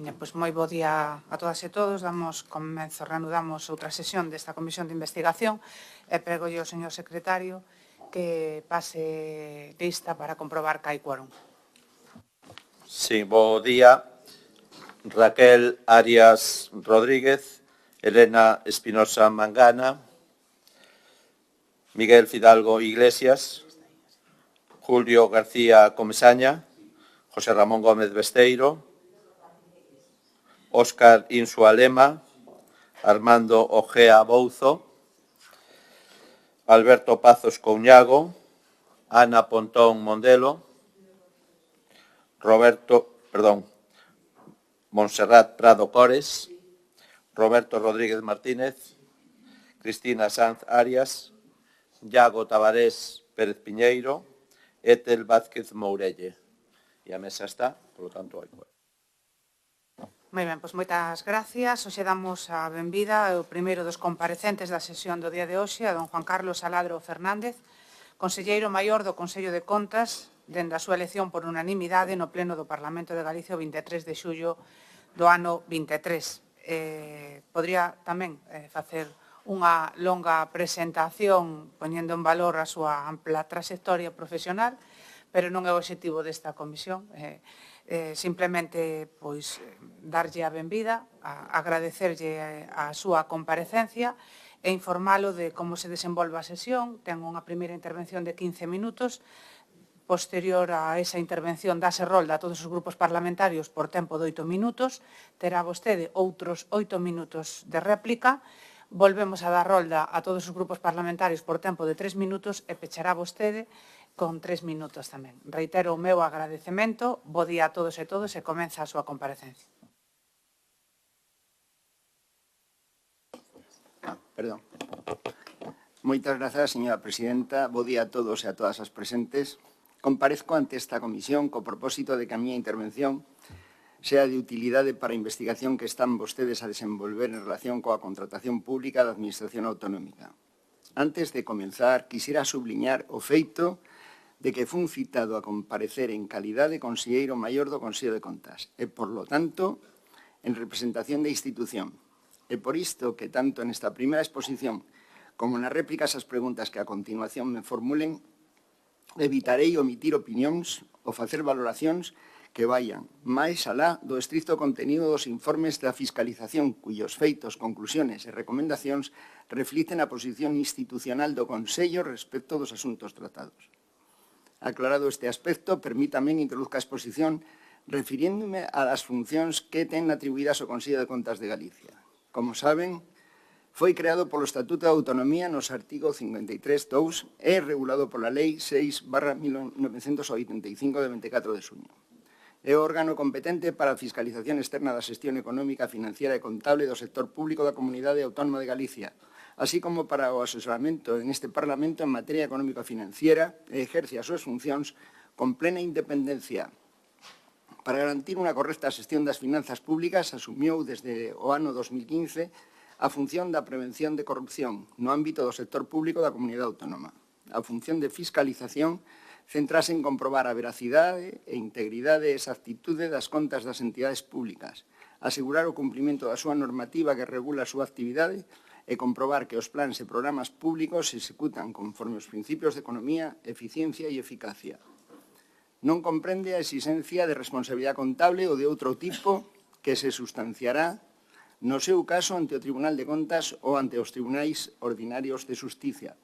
Pois moi bo día a todas e todos. Reanudamos outra sesión desta Comisión de Investigación e pregolle ao señor secretario que pase lista para comprobar que hai quórum. Sí, bo día. Raquel Arias Rodríguez, Elena Espinosa Mangana, Miguel Fidalgo Iglesias, Julio García Comesaña, José Ramón Gómez Besteiro, Óscar Insua Lema, Armando Ojea Bouzo, Alberto Pazos Couñago, Ana Pontón Mondelo, Montserrat Prado Cores, Roberto Rodríguez Martínez, Cristina Sanz Arias, Iago Tabarés Pérez Piñeiro, Étel Vázquez Mourelle. E a mesa está, por lo tanto, hai quórum. Moi ben, pois moitas gracias. Hoxe damos a benvida ao primeiro dos comparecentes da sesión do día de hoxe, a don Juan Carlos Aladro Fernández, conselleiro maior do Consello de Contas, dende a súa elección por unanimidade no Pleno do Parlamento de Galicia o 23 de xullo do ano 23. Podría tamén facer unha longa presentación poñendo en valor a súa ampla trayectoria profesional, pero non é o obxectivo desta comisión. Simplemente pois darlle a benvida, agradecerlle a súa comparecencia e informalo de como se desenvolve a sesión. Ten unha primeira intervención de 15 minutos. Posterior a esa intervención dáse rolda a todos os grupos parlamentarios por tempo de 8 minutos. Terá vostede outros 8 minutos de réplica. Volvemos a dar rolda a todos os grupos parlamentarios por tempo de 3 minutos e pechará vostede con 3 minutos tamén. Reitero o meu agradecemento. Bo día a todos e todas e comeza a súa comparecencia. Perdón. Moitas grazas, señora presidenta. Bo día a todos e a todas as presentes. Comparezco ante esta comisión co propósito de que a miña intervención sea de utilidade para a investigación que están vostedes a desenvolver en relación coa contratación pública da Administración Autonómica. Antes de comenzar, quixera subliñar o feito de que fun citado a comparecer en calidade de conselleiro maior do Consello de Contas e, por lo tanto, en representación da institución. E por isto que tanto nesta primeira exposición como nas réplicas ás preguntas que a continuación me formulen, evitarei omitir opinións ou facer valoracións que vayan máis alá do estricto contenido dos informes da fiscalización cuyos feitos, conclusiones e recomendacións reflicten a posición institucional do Consello respecto dos asuntos tratados. Aclarado este aspecto, permítame que introduzca a exposición refiriéndome a las funcións que ten atribuídas ao Consello de Contas de Galicia. Como saben, foi creado polo Estatuto de Autonomía nos artigos 53.2 e regulado pola Lei 6/1985 de 24 de xuño. É o órgano competente para a fiscalización externa da xestión económica, financiera e contable do sector público da Comunidade Autónoma de Galicia, así como para o asesoramento en este Parlamento en materia económico-financiera e exerce as súas funcións con plena independencia. Para garantir unha correcta xestión das finanzas públicas, asumiu desde o ano 2015 a función da prevención de corrupción no ámbito do sector público da Comunidade Autónoma. A función de fiscalización centrase en comprobar a veracidade e integridade e exactitude das contas das entidades públicas, asegurar o cumprimento da súa normativa que regula a súa actividade e comprobar que os plans e programas públicos se executan conforme os principios de economía, eficiencia e eficacia. Non comprende a exigencia de responsabilidade contable ou de outro tipo que se sustanciará no seu caso ante o Tribunal de Contas ou ante os tribunais ordinarios de xusticia.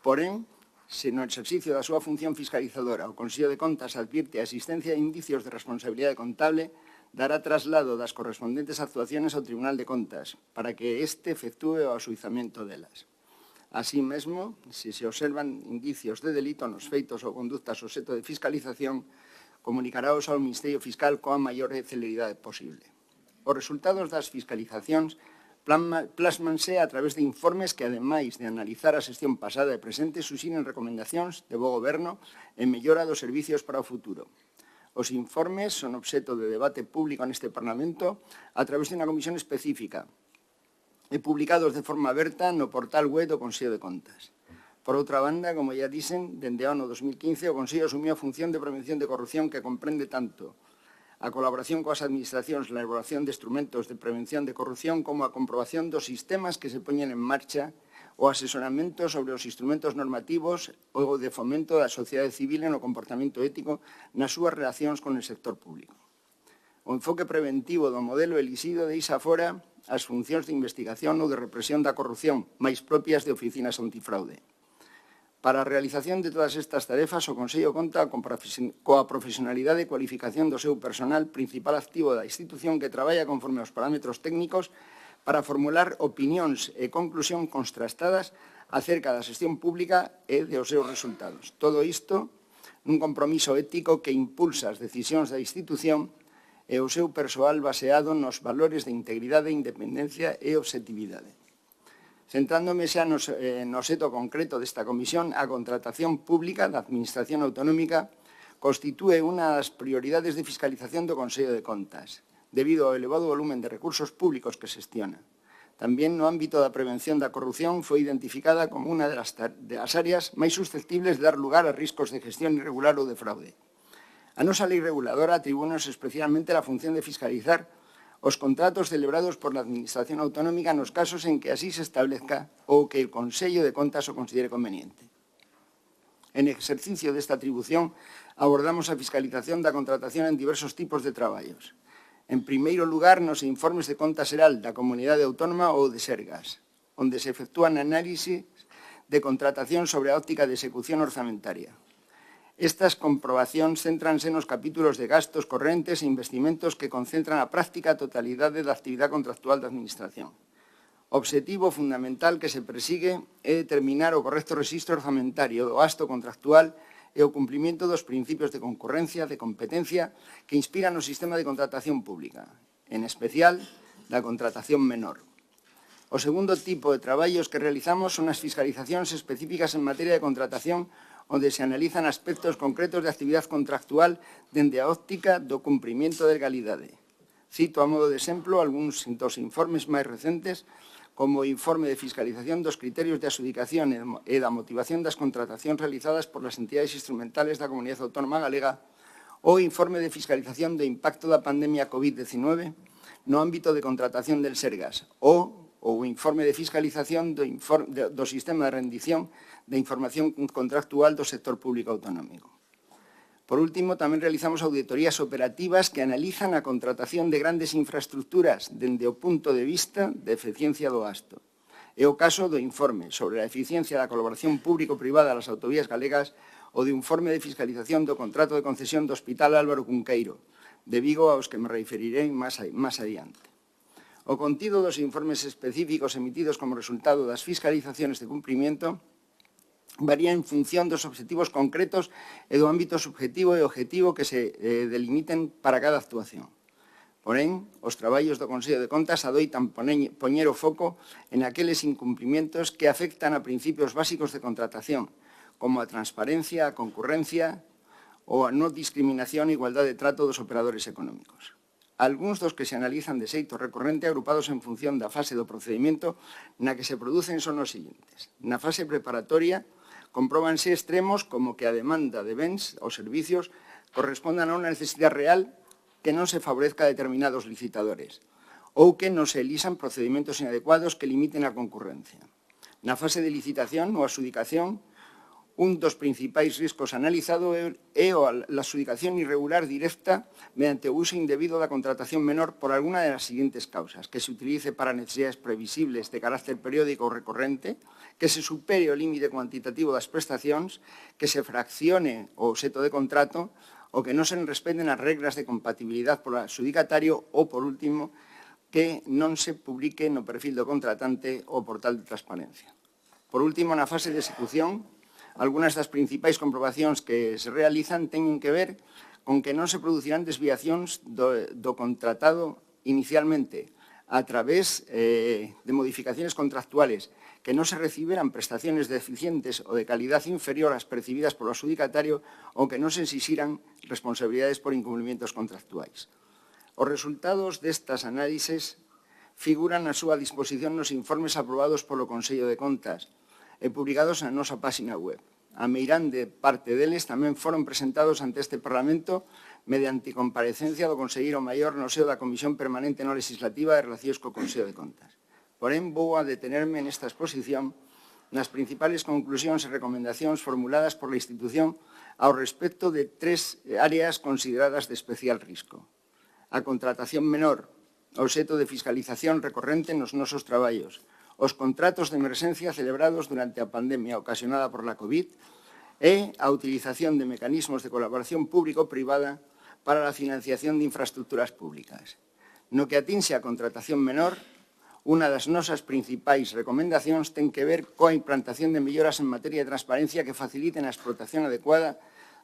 Porén, se no exercicio da súa función fiscalizadora o Consello de Contas advirte a existencia de indicios de responsabilidade contable, dará traslado das correspondentes actuaciones ao Tribunal de Contas para que este efectúe o asuizamento delas. Así mesmo, se se observan indicios de delito nos feitos ou conductas obxecto de fiscalización, comunicaraos ao Ministerio Fiscal coa maior celeridade posible. Os resultados das fiscalizacións plásmanse a través de informes que, ademais de analizar a xestión pasada e presente, suxiren recomendacións de bo goberno e mellora dos servicios para o futuro. Os informes son obxecto de debate público neste Parlamento a través de unha comisión específica e publicados de forma aberta no portal web do Consello de Contas. Por outra banda, como ya dicen, dende o ano 2015 o Consello asumiu a función de prevención de corrupción que comprende tanto a colaboración coas administracións na elaboración de instrumentos de prevención de corrupción, como a comprobación dos sistemas que se poñen en marcha, o asesoramento sobre os instrumentos normativos ou de fomento da sociedade civil no comportamento ético nas súas relacións con o sector público. O enfoque preventivo do modelo elixido deixa fora as funcións de investigación ou de represión da corrupción, máis propias de oficinas antifraude. Para a realización de todas estas tarefas, o Consello conta coa profesionalidade e cualificación do seu personal, principal activo da institución que traballa conforme aos parámetros técnicos para formular opinións e conclusión contrastadas acerca da xestión pública e dos seus resultados. Todo isto nun compromiso ético que impulsa as decisións da institución e o seu persoal baseado nos valores de integridade, independencia e objetividade. Centrándome xa no seto concreto desta comisión, a contratación pública da Administración Autonómica constitúe unha das prioridades de fiscalización do Consello de Contas, debido ao elevado volumen de recursos públicos que xestiona. Tamén no ámbito da prevención da corrupción foi identificada como unha das áreas máis susceptibles de dar lugar a riscos de gestión irregular ou de fraude. A nosa lei reguladora atribúenos especialmente a función de fiscalizar os contratos celebrados por a Administración Autonómica nos casos en que así se establezca ou que o Consello de Contas o considere conveniente. En exercicio desta atribución, abordamos a fiscalización da contratación en diversos tipos de traballos. En primeiro lugar, nos informes de conta xeral da Comunidade Autónoma ou de Sergas, onde se efectúan análisis de contratación sobre a óptica de execución orzamentaria. Estas comprobacións céntranse nos capítulos de gastos correntes e investimentos que concentran a práctica totalidade da actividade contractual da Administración. O obxectivo fundamental que se persigue é determinar o correcto rexistro orzamentario do gasto contractual e o cumprimento dos principios de concurrencia, de competencia, que inspiran o sistema de contratación pública, en especial da contratación menor. O segundo tipo de traballos que realizamos son as fiscalizacións específicas en materia de contratación, onde se analizan aspectos concretos de actividade contractual dende a óptica do cumprimento de legalidade. Cito a modo de exemplo algúns dos informes máis recentes, como o informe de fiscalización dos criterios de adxudicación e da motivación das contratacións realizadas por as entidades instrumentales da Comunidade Autónoma Galega, ou o informe de fiscalización do impacto da pandemia COVID-19 no ámbito de contratación del Sergas, ou o informe de fiscalización do sistema de rendición de información contractual do sector público autonómico. Por último, tamén realizamos auditorías operativas que analizan a contratación de grandes infraestructuras dende o punto de vista de eficiencia do gasto. É o caso do informe sobre a eficiencia da colaboración público-privada das autovías galegas ou do informe de fiscalización do contrato de concesión do Hospital Álvaro Cunqueiro, de Vigo, aos que me referirei máis adiante. O contido dos informes específicos emitidos como resultado das fiscalizacións de cumprimiento varía en función dos obxectivos concretos e do ámbito subjetivo e objetivo que se delimiten para cada actuación. Porén, os traballos do Consello de Contas adoitan poñer o foco en aqueles incumplimientos que afectan a principios básicos de contratación, como a transparencia, a concurrencia ou a non discriminación e igualdade de trato dos operadores económicos. Algúns dos que se analizan de xeito recorrente agrupados en función da fase do procedimento na que se producen son os seguintes. Na fase preparatoria, compróbanse extremos como que a demanda de bens ou servicios correspondan a unha necesidade real que non se favorezca a determinados licitadores ou que non se elisan procedimentos inadecuados que limiten a concurrencia. Na fase de licitación ou adxudicación, un dos principais riscos analizado é a adxudicación irregular directa mediante o uso indebido da contratación menor por alguna das seguintes causas: que se utilice para necesidades previsibles de carácter periódico ou recorrente, que se supere o límite cuantitativo das prestacións, que se fraccione o obxecto de contrato ou que non se respeten as regras de compatibilidade polo adxudicatario ou, por último, que non se publique no perfil do contratante o portal de transparencia. Por último, na fase de execución, algunhas das principais comprobacións que se realizan teñen que ver con que non se producirán desviacións do contratado inicialmente a través de modificaciones contractuales, que non se reciberan prestaciones deficientes ou de calidad inferior ás percibidas polo adxudicatario ou que non se exixiran responsabilidades por incumplimientos contractuais. Os resultados destas análises figuran a súa disposición nos informes aprobados polo Consello de Contas e publicados na nosa páxina web. a meirande parte deles tamén foron presentados ante este Parlamento mediante comparecencia do Conselleiro Maior no seo da Comisión Permanente non Legislativa de Relacións co Consello de Contas. Porén, vou a detenerme nesta exposición nas principales conclusións e recomendacións formuladas por a institución ao respecto de 3 áreas consideradas de especial risco. A contratación menor, obxecto de fiscalización recorrente nos nosos traballos, os contratos de emerxencia celebrados durante a pandemia ocasionada por la COVID e a utilización de mecanismos de colaboración público-privada para a financiación de infraestructuras públicas. No que atinxe a contratación menor, unha das nosas principais recomendacións ten que ver coa implantación de melloras en materia de transparencia que faciliten a explotación adecuada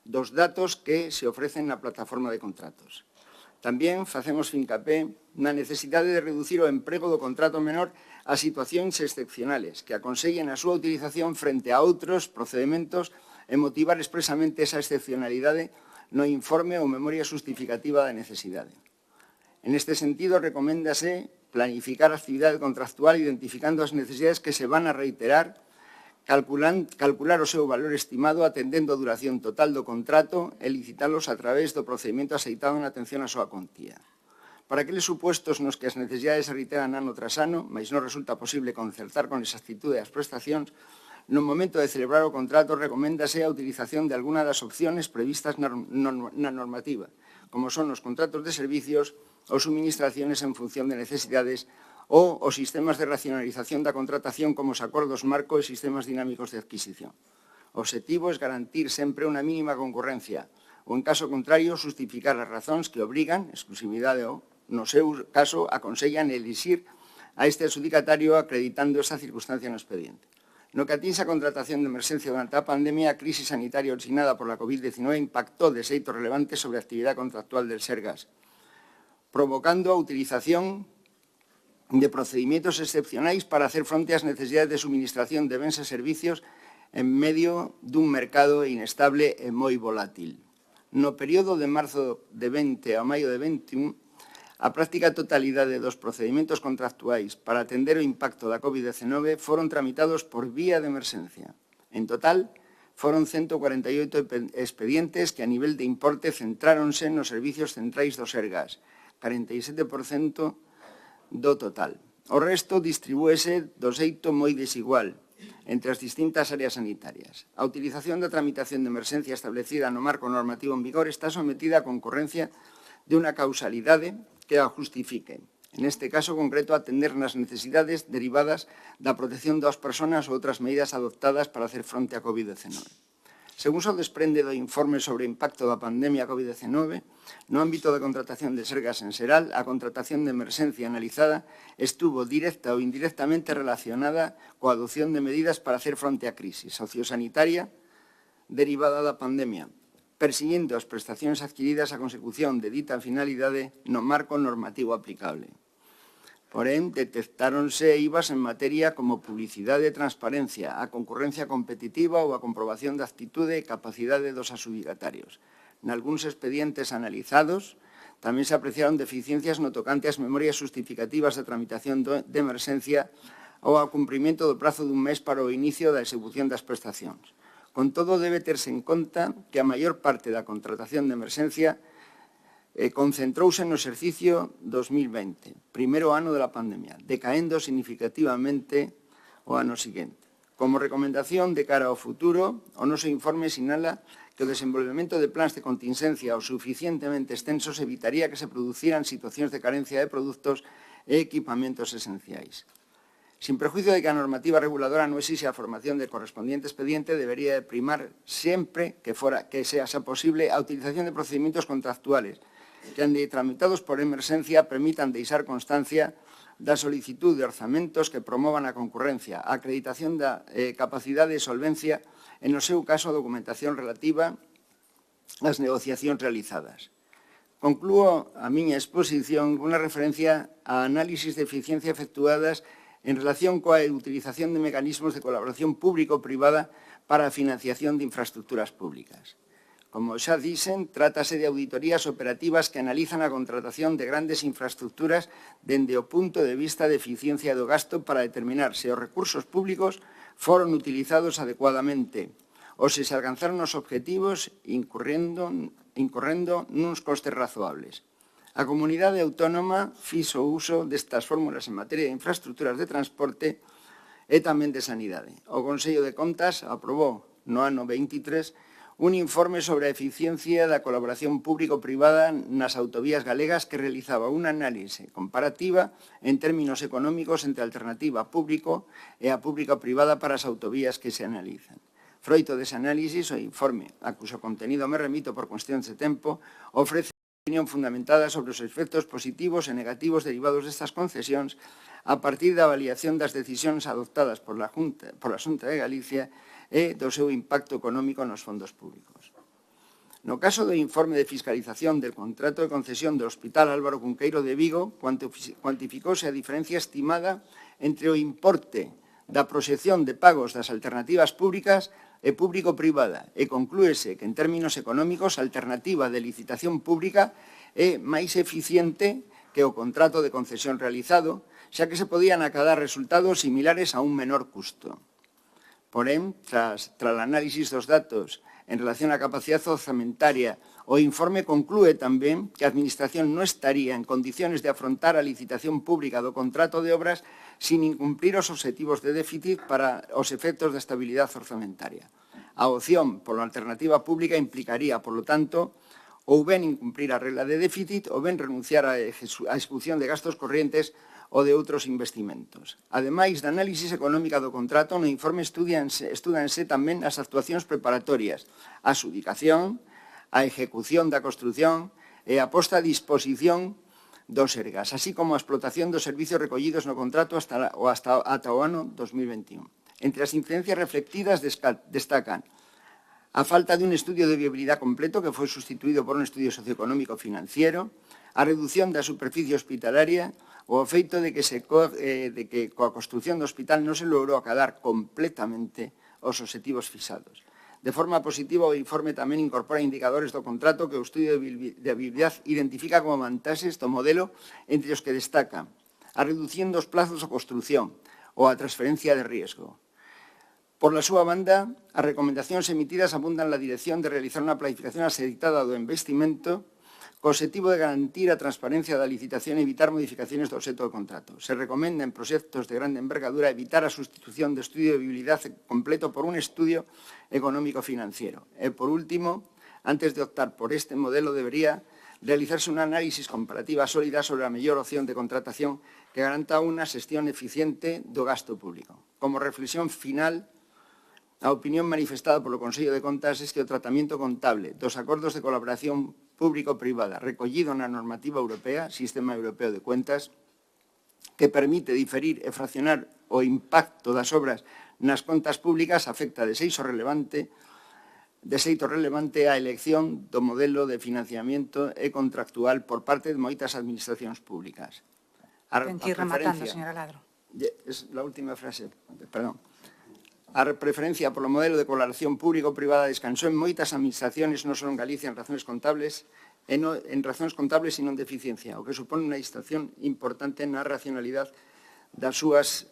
dos datos que se ofrecen na plataforma de contratos. Tamén facemos fincapé na necesidade de reducir o emprego do contrato menor a situacións excepcionales que aconsellen a súa utilización frente a outros procedementos e motivar expresamente esa excepcionalidade no informe ou memoria justificativa da necesidade. En este sentido, recoméndase planificar a actividade contractual identificando as necesidades que se van a reiterar, calcular o seu valor estimado atendendo a duración total do contrato e licitalos a través do procedimento aceitado na atención á súa contía. Para aqueles supuestos nos que as necesidades se reiteran ano tras ano, mas non resulta posible concertar con exactitude as prestacións, no momento de celebrar o contrato recoméndase a utilización de alguna das opciones previstas na normativa, como son os contratos de servicios ou suministraciones en función de necesidades ou os sistemas de racionalización da contratación como os acordos marco e sistemas dinámicos de adquisición. O obxectivo é garantir sempre unha mínima concurrencia ou, en caso contrario, justificar as razóns que obrigan, exclusividade ou, no seu caso, aconsellan elixir a este adxudicatario acreditando esa circunstancia no expediente. No que atinxe a contratación de emerxencia durante a pandemia, a crise sanitaria originada por la COVID-19 impactou de xeito relevante sobre a actividade contractual del Sergas, provocando a utilización de procedimientos excepcionais para hacer fronte ás necesidades de suministración de bens e servicios en medio dun mercado inestable e moi volátil. No período de marzo de 20 a maio de 21, a práctica totalidade dos procedimentos contractuais para atender o impacto da COVID-19 foron tramitados por vía de emerxencia. En total, foron 148 expedientes que a nivel de importe centráronse nos servicios centrais do Sergas, 47% do total. O resto distribúese do xeito moi desigual entre as distintas áreas sanitarias. A utilización da tramitación de emerxencia establecida no marco normativo en vigor está sometida a concurrencia de unha causalidade que a justifique. En este caso concreto, atender nas necesidades derivadas da protección das persoas ou outras medidas adoptadas para hacer fronte á COVID-19. Según se desprende do informe sobre o impacto da pandemia COVID-19, no ámbito da contratación de Sergas en xeral, a contratación de emerxencia analizada estuvo directa ou indirectamente relacionada coa adopción de medidas para hacer fronte á crise sociosanitaria derivada da pandemia, persiguindo as prestacións adquiridas a consecución de dita finalidade no marco normativo aplicable. Porén, detectáronse IVAs en materia como publicidade e transparencia, a concurrencia competitiva ou a comprobación de actitude e capacidade dos adxudicatarios. Nalgúns expedientes analizados, tamén se apreciaron deficiencias no tocante ás memorias justificativas de tramitación de emerxencia ou ao cumprimento do prazo dun mes para o inicio da execución das prestacións. Con todo, debe terse en conta que a maior parte da contratación de emerxencia concentrouse no exercicio 2020, primeiro ano da pandemia, decaendo significativamente o ano seguinte. Como recomendación de cara ao futuro, o noso informe sinala que o desenvolvemento de plans de contingencia o suficientemente extensos evitaría que se produciran situacións de carencia de produtos e equipamentos esenciais. Sin prejuicio de que a normativa reguladora non exixe a formación del correspondiente expediente, debería primar sempre que sea posible a utilización de procedimientos contractuales que, ande tramitados por emerxencia, permitan deixar constancia da solicitud de orzamentos que promovan a concurrencia, a acreditación da capacidade de solvencia e, no seu caso, a documentación relativa ás negociacións realizadas. Conclúo a miña exposición con unha referencia a análisis de eficiencia efectuadas en relación coa utilización de mecanismos de colaboración público-privada para a financiación de infraestructuras públicas. Como xa dixen, trátase de auditorías operativas que analizan a contratación de grandes infraestructuras dende o punto de vista de eficiencia do gasto para determinar se os recursos públicos foron utilizados adecuadamente ou se alcanzaron os objetivos incorrendo nuns costes razoables. A comunidade autónoma fixo uso destas fórmulas en materia de infraestructuras de transporte e tamén de sanidade. O Consello de Contas aprobou no ano 23 un informe sobre a eficiencia da colaboración público-privada nas autovías galegas que realizaba unha análise comparativa en términos económicos entre a alternativa público e a pública-privada para as autovías que se analizan. Froito dese análisis, o informe, a cuxo contenido me remito por cuestións de tempo, ofrece opinión fundamentada sobre os efectos positivos e negativos derivados destas concesións a partir da avaliación das decisións adoptadas pola Xunta de Galicia e do seu impacto económico nos fondos públicos. No caso do informe de fiscalización del contrato de concesión do Hospital Álvaro Cunqueiro de Vigo, cuantificouse a diferencia estimada entre o importe da proxección de pagos das alternativas públicas e público-privada e conclúese que, en términos económicos, a alternativa de licitación pública é máis eficiente que o contrato de concesión realizado, xa que se podían acadar resultados similares a un menor custo. Porén, tras o análisis dos datos en relación á capacidade orzamentaria, o informe conclúe tamén que a Administración non estaría en condiciones de afrontar a licitación pública do contrato de obras sin incumplir os obxectivos de déficit para os efectos da estabilidade orzamentaria. A opción pola alternativa pública implicaría, por lo tanto, ou ben incumprir a regla de déficit ou ben renunciar á execución de gastos corrientes ou de outros investimentos. Ademais da análisis económica do contrato, no informe estúdanse tamén as actuacións preparatorias, a adxudicación, a execución da construción e a posta a disposición dos sergas, así como a explotación dos servicios recollidos no contrato ata o ano 2021. Entre as incidencias reflectidas destacan a falta de un estudio de viabilidade completo que foi sustituído por un estudio socioeconómico financiero, a reducción da superficie hospitalaria, o feito de que coa construción do hospital non se logrou acadar completamente os obxectivos fixados. De forma positiva, o informe tamén incorpora indicadores do contrato que o estudio de viabilidade identifica como vantaxes do modelo, entre os que destaca a reducción dos plazos de construción ou a transferencia de riesgo. Por la súa banda, as recomendacións emitidas apuntan na dirección de realizar unha planificación axeitada do investimento co obxectivo de garantir a transparencia da licitación e evitar modificaciones do obxecto do contrato. Se recomenda en proxectos de grande envergadura evitar a sustitución do estudio de viabilidade completo por un estudio económico financiero. E, por último, antes de optar por este modelo, debería realizarse un análisis comparativa sólida sobre a mellor opción de contratación que garanta unha xestión eficiente do gasto público. Como reflexión final, a opinión manifestada polo Consello de Contas é que o tratamento contable dos acordos de colaboración público-privada recollido na normativa europea, Sistema Europeo de Cuentas, que permite diferir e fraccionar o impacto das obras nas contas públicas, afecta de xeito relevante a elección do modelo de financiamento e contractual por parte de moitas administracións públicas. Ten que ir rematando, señora Ladro. Es la última frase, perdón. A preferencia polo modelo de colaboración público-privada descansou en moitas administraciones, non só en Galicia, en razones contables e non de eficiencia, o que supone unha distracción importante na racionalidade das súas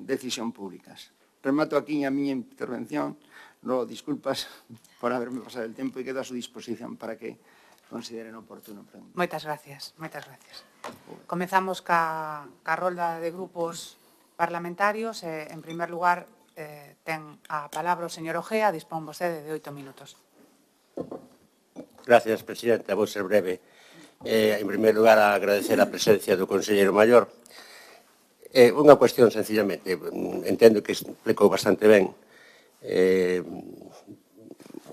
decisións públicas. Remato aquí a miña intervención, logo disculpas por haberme pasado el tempo e quedo a súa disposición para que consideren oportuno preguntar. Moitas gracias, moitas gracias. Comezamos ca rolda de grupos parlamentarios. En primer lugar, ten a palabra o señor Ojea, dispón vostede de 8 minutos. Gracias, presidenta. Vou ser breve. En primer lugar, agradecer a presencia do conselleiro maior. Unha cuestión, sencillamente. Entendo que explicou bastante ben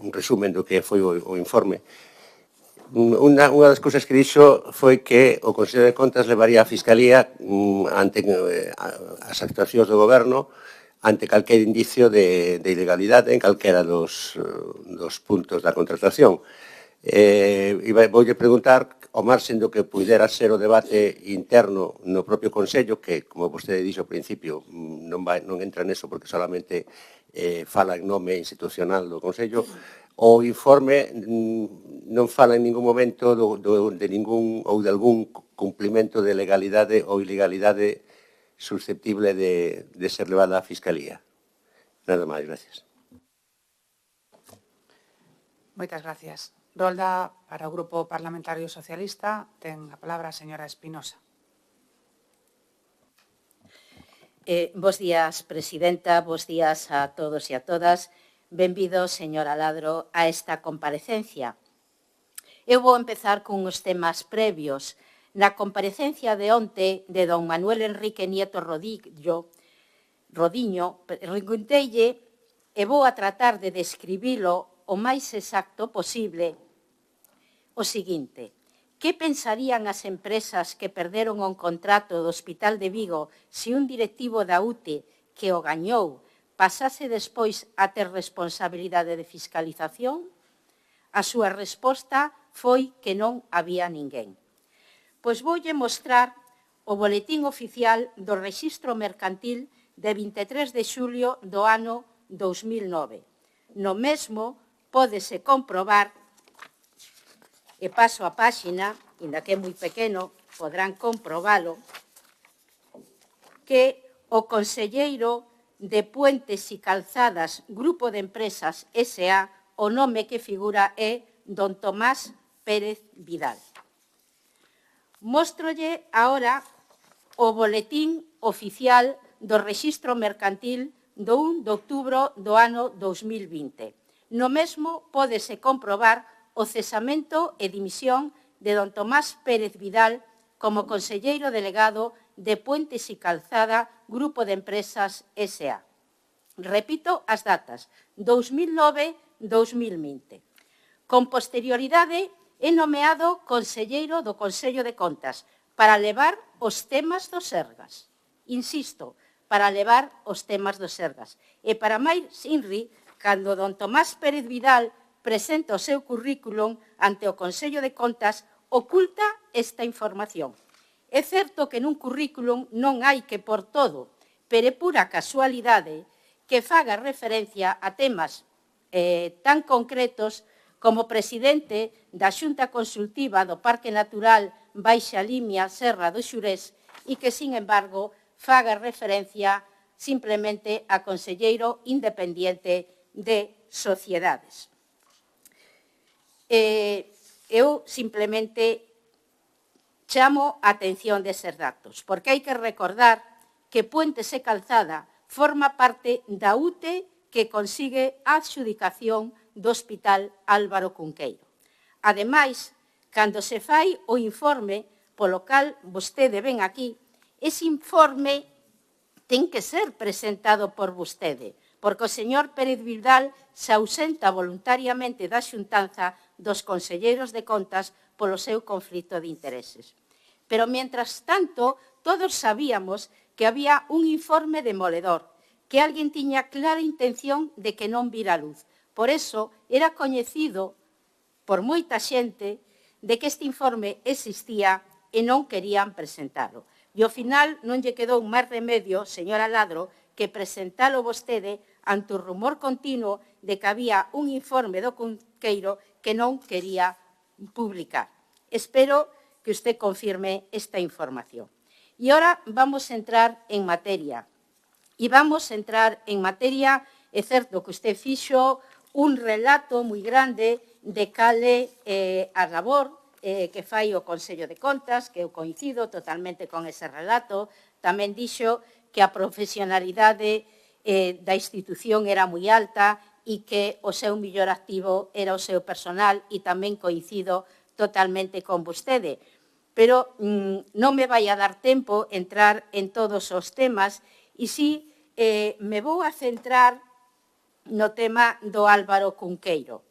un resumen do que foi o informe. Unha das cousas que dixo foi que o Consello de Contas levaría a Fiscalía ante as actuacións do Goberno ante calquer indicio de ilegalidade en calquera dos puntos da contratación. Voulle preguntar, ao marxen do que pudera ser o debate interno no propio Consello, que, como vostede dixo ao principio, non entra neso porque solamente fala en nome institucional do Consello, o informe non fala en ningún momento de algún cumplimento de legalidade ou ilegalidade susceptible de ser levada á Fiscalía. Nada máis, gracias. Moitas gracias. Rolda para o Grupo Parlamentario Socialista. Ten a palabra a señora Espinosa. Bos días, presidenta, bos días a todos e a todas. Benvido, señora Ladro, a esta comparecencia. Eu vou empezar con os temas previos. Na comparecencia de onte de don Manuel Enrique Nieto Rodiño, pregunteille e vou a tratar de describilo o máis exacto posible o seguinte: que pensarían as empresas que perderon un contrato do Hospital de Vigo se un directivo da UTE que o gañou pasase despois a ter responsabilidade de fiscalización? A súa resposta foi que non había ninguén. Pois voulle mostrar o boletín oficial do Rexistro Mercantil de 23 de xulio do ano 2009. No mesmo pódese comprobar, e paso a páxina, inda que é moi pequeno, podrán comprobalo, que o conselleiro de Puentes e Calzadas, Grupo de Empresas S.A., o nome que figura é don Tomás Pérez Vidal. Móstrolle agora o boletín oficial do Rexistro Mercantil do 1 de outubro do ano 2020. No mesmo pódese comprobar o cesamento e dimisión de don Tomás Pérez Vidal como conselleiro delegado de Puentes e Calzada, Grupo de Empresas S.A. Repito as datas, 2009-2020. Con posterioridade, é nomeado conselleiro do Consello de Contas para levar os temas dos Sergas. Insisto, para levar os temas dos Sergas. E para máis inri, cando don Tomás Pérez Vidal presenta o seu currículum ante o Consello de Contas, oculta esta información. É certo que nun currículum non hai que por todo, pero é pura casualidade que faga referencia a temas tan concretos como presidente da Xunta Consultiva do Parque Natural Baixa Limia Serra do Xurés e que, sin embargo, faga referencia simplemente a conselleiro independiente de sociedades. Eu simplemente chamo a atención deses datos, porque hai que recordar que Puentes e Calzada forma parte da UTE que consigue a adxudicación do Hospital Álvaro Cunqueiro. Ademais, cando se fai o informe, polo cal vostede ven aquí, ese informe ten que ser presentado por vostede, porque o señor Pérez Vidal se ausenta voluntariamente da xuntanza dos conselleiros de contas polo seu conflito de intereses. Pero, mientras tanto, todos sabíamos que había un informe demoledor, que alguén tiña clara intención de que non vira a luz. Por eso, era coñecido por moita xente de que este informe existía e non querían presentalo. E ao final non lle quedou máis remedio, señora Ladro, que presentalo vostede ante o rumor continuo de que había un informe do Cunqueiro que non quería publicar. Espero que usted confirme esta información. E ahora vamos a entrar en materia. E vamos a entrar en materia, é certo que usted fixo un relato moi grande de cale a labor que fai o Consello de Contas, que eu coincido totalmente con ese relato. Tamén dixo que a profesionalidade da institución era moi alta e que o seu millor activo era o seu personal, e tamén coincido totalmente con vostede. Pero non me vai a dar tempo entrar en todos os temas, e si me vou a centrar no tema do Álvaro Cunqueiro.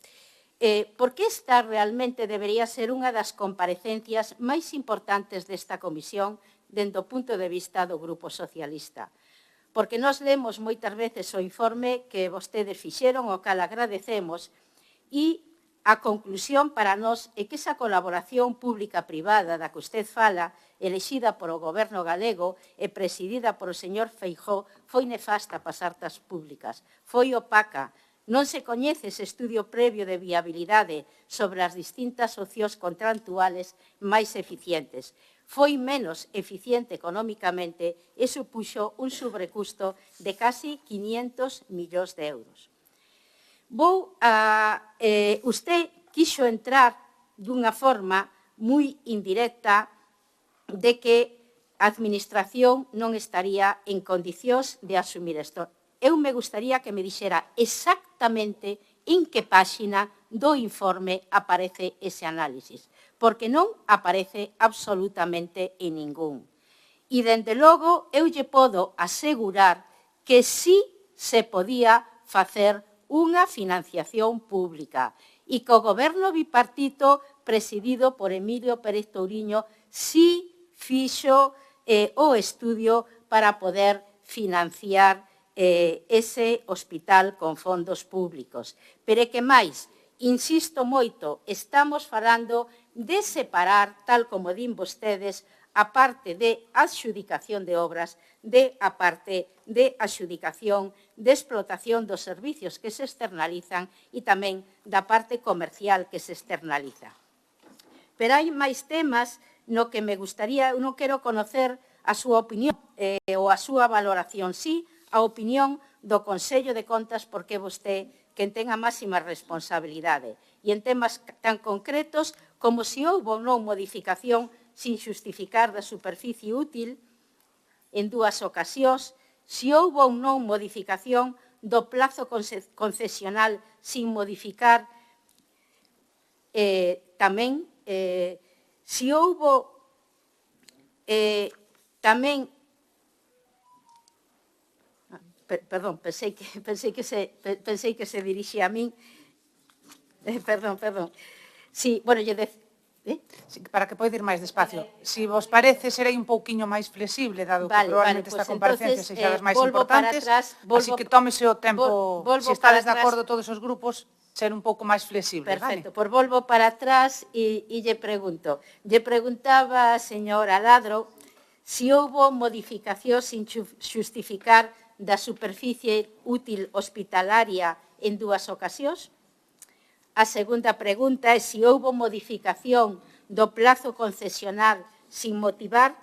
Porque esta realmente debería ser unha das comparecencias máis importantes desta comisión dende o punto de vista do Grupo Socialista. Porque nós lemos moitas veces o informe que vostedes fixeron, o cal agradecemos, e a conclusión para nós é que esa colaboración pública-privada da que usted fala, elexida por o goberno galego e presidida por o señor Feijóo, foi nefasta para as arcas públicas, foi opaca. Non se coñece ese estudio previo de viabilidade sobre as distintas opcións contractuales máis eficientes. Foi menos eficiente económicamente e supuxo un sobrecusto de casi 500 millóns de euros. Usted quixo entrar dunha forma moi indirecta de que a Administración non estaría en condicións de asumir isto. Eu me gustaría que me dixera exactamente en que páxina do informe aparece ese análisis, porque non aparece absolutamente en ningún. E, dende logo, eu lle podo asegurar que sí se podía facer unha financiación pública e que o goberno bipartito presidido por Emilio Pérez Touriño sí fixo o estudio para poder financiar ese hospital con fondos públicos. Pero é que máis, insisto moito, estamos falando de separar, tal como din vostedes, a parte de adxudicación de obras de a parte de adxudicación de explotación dos servicios que se externalizan e tamén da parte comercial que se externaliza. Pero hai máis temas no que me gustaría, non quero conocer a súa opinión ou a súa valoración, sí, a opinión do Consello de Contas, porque vostede quen ten a máxima responsabilidade. E en temas tan concretos como se houve ou non modificación sin xustificar da superficie útil en dúas ocasións, se houve ou non modificación do plazo concesional sin modificar tamén, se houve tamén, perdón, pensei que se dirixía a min, perdón, sí, bueno, para que poida ir máis despacio. Si vos parece, serei un pouquiño máis flexible, dado que probablemente esta comparecencia sexa das máis importantes, así que tómese o tempo, se estades de acordo todos os grupos, ser un pouco máis flexible. Perfecto, pois volvo para atrás e lle pregunto. Lle preguntaba a señora Ladro se houve modificación sin xustificar da superficie útil hospitalaria en dúas ocasións. A segunda pregunta é se houve modificación do plazo concesional sin motivar.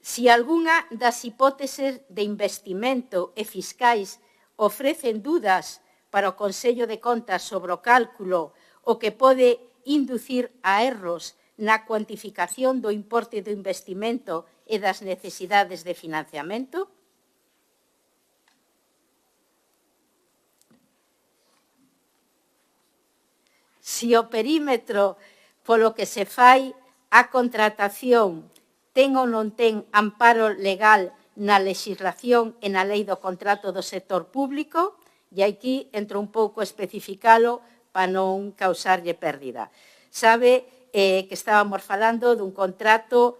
Se algunha das hipóteses de investimento e fiscais ofrecen dudas para o Consello de Contas sobre o cálculo o que pode inducir a erros na cuantificación do importe do investimento e das necesidades de financiamento. Se o perímetro polo que se fai a contratación ten ou non ten amparo legal na legislación e na lei do contrato do sector público, e aquí entro un pouco a especificalo para non causarlle pérdida. Sabe que estábamos falando dun contrato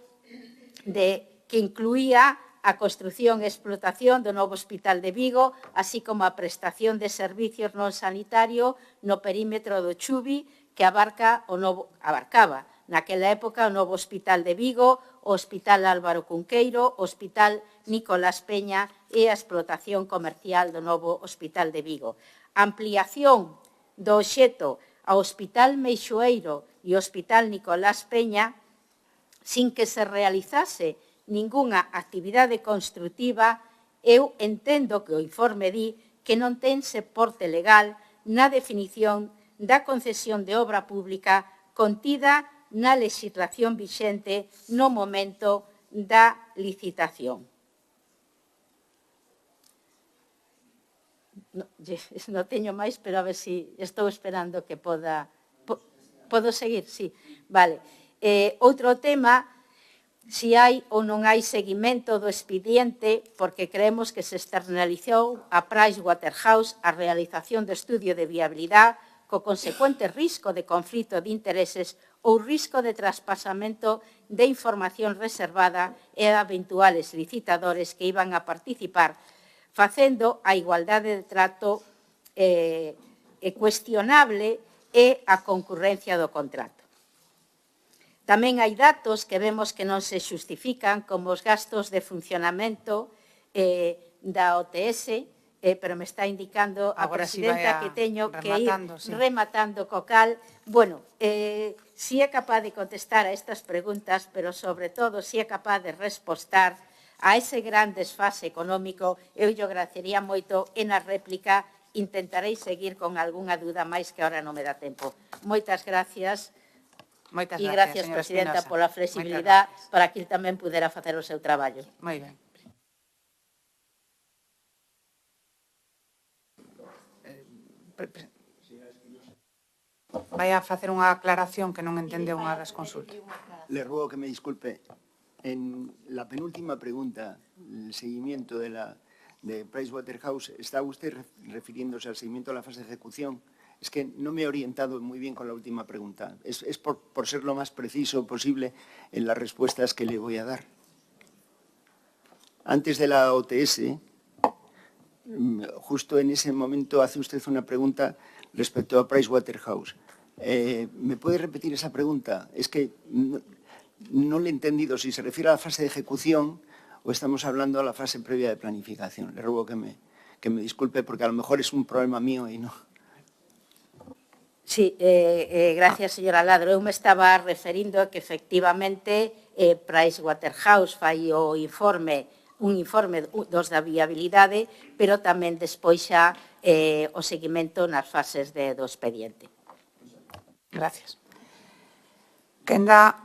que incluía a construción e explotación do novo Hospital de Vigo, así como a prestación de servicios non sanitarios no perímetro do Chubi, que abarcaba naquela época o novo Hospital de Vigo, o Hospital Álvaro Cunqueiro, o Hospital Nicolás Peña e a explotación comercial do novo Hospital de Vigo. A ampliación do obxecto ao Hospital Meixoeiro e ao Hospital Nicolás Peña sin que se realizase ningunha actividade construtiva, eu entendo que o informe di que non ten soporte legal na definición da concesión de obra pública contida na legislación vixente no momento da licitación. Non teño máis, pero a ver se estou esperando que poda... Podo seguir? Sí. Vale. Outro tema, se hai ou non hai seguimento do expediente, porque creemos que se externalizou a Pricewaterhouse a realización do estudio de viabilidade co consecuente risco de conflito de intereses ou risco de traspasamento de información reservada e a eventuales licitadores que iban a participar, facendo a igualdade de trato cuestionable e a concurrencia do contrato. Tamén hai datos que vemos que non se xustifican, como os gastos de funcionamento da OTS, pero me está indicando a presidenta que teño que ir rematando co cal. Bueno, si é capaz de contestar a estas preguntas, pero sobre todo si é capaz de respostar a ese gran desfase económico, eu lle agradecería moito e na réplica intentarei seguir con algunha duda máis que ahora non me dá tempo. Moitas gracias. Moitas E gracias, gracias, señora Presidenta, Espinosa. pola flexibilidade para que ele tamén pudera facer o seu traballo. Moi ben. Vai a facer unha aclaración que non entendeu unha das consultas. Le ruego que me disculpe. En la penúltima pregunta, el seguimiento de Pricewaterhouse, ¿está usted refiriéndose al seguimiento de la fase de ejecución? Es que no me he orientado muy bien con la última pregunta. Es por ser lo más preciso posible en las respuestas que le voy a dar. Antes de la OTS, justo en ese momento hace usted una pregunta respecto a Pricewaterhouse. ¿Me puede repetir esa pregunta? Es que no le he entendido si se refiere a la fase de ejecución o estamos hablando a la fase previa de planificación. Le ruego que me disculpe porque a lo mejor es un problema mío y no. Sí, gracias, señora Ladro. Eu me estaba referindo a que, efectivamente, Pricewaterhouse fai un informe dos da viabilidade, pero tamén despois xa o seguimento nas fases do expediente. Gracias. Quenda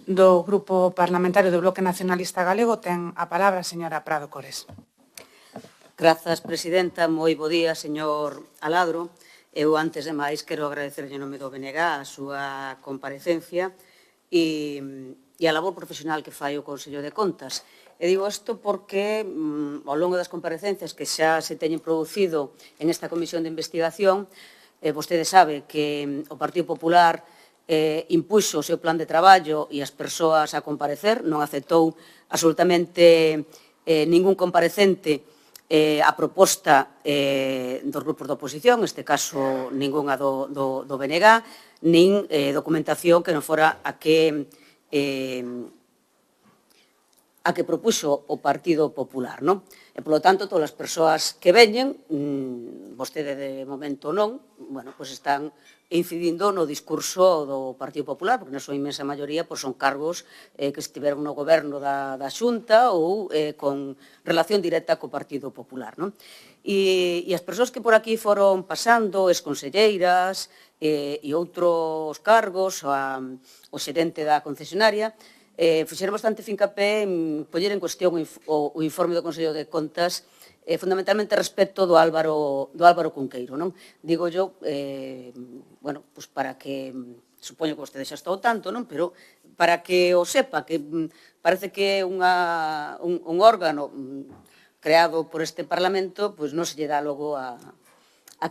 do Grupo Parlamentario do Bloque Nacionalista Galego ten a palabra a señora Prado Cores. Grazas, presidenta. Moi bo día, señor Aladro. Eu, antes de máis, quero agradecerlle en nome do BNG a súa comparecencia e a labor profesional que fai o Consello de Contas. E digo isto porque, ao longo das comparecencias que xa se teñen producido en esta comisión de investigación, vostede sabe que o Partido Popular impuxo o seu plan de traballo e as persoas a comparecer, non aceptou absolutamente ningún comparecente a proposta dos grupos da oposición, neste caso ningunha do BNG, nin documentación que non fora a que propuxo o Partido Popular, non? E, polo tanto, todas as persoas que veñen, vostede de momento non, bueno, pois están incidindo no discurso do Partido Popular, porque na súa inmensa maioría son cargos que estiveron no goberno da Xunta ou con relación directa co Partido Popular, non? E as persoas que por aquí foron pasando, exconselleiras e outros cargos, o xerente da concesionaria, fixeron bastante fincapé en poñer en cuestión o informe do Consello de Contas fundamentalmente respecto do Álvaro Cunqueiro, non? Digo yo, bueno, pois para que, supoño que vostede xa está ao tanto, non? Pero para que o sepa, que parece que é un órgano creado por este Parlamento, pois non se lle dá logo a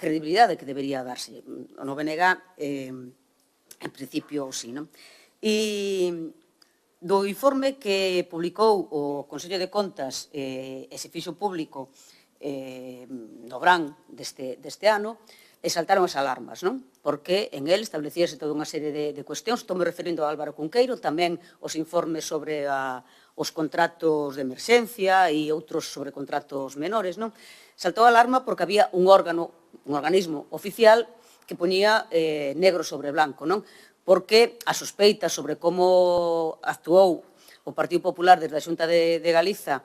credibilidade que debería darse. No BNG, en principio, sí, non? E do informe que publicou o Consello de Contas e se fixo público no verán deste ano, saltaron as alarmas, non? Porque en el establecíase toda unha serie de cuestións, estou me referindo a Álvaro Cunqueiro, tamén os informes sobre os contratos de emerxencia e outros sobre contratos menores, non? Saltou a alarma porque había un organismo oficial que poñía negro sobre blanco, non? Porque a sospeita sobre como actuou o Partido Popular desde a Xunta de Galiza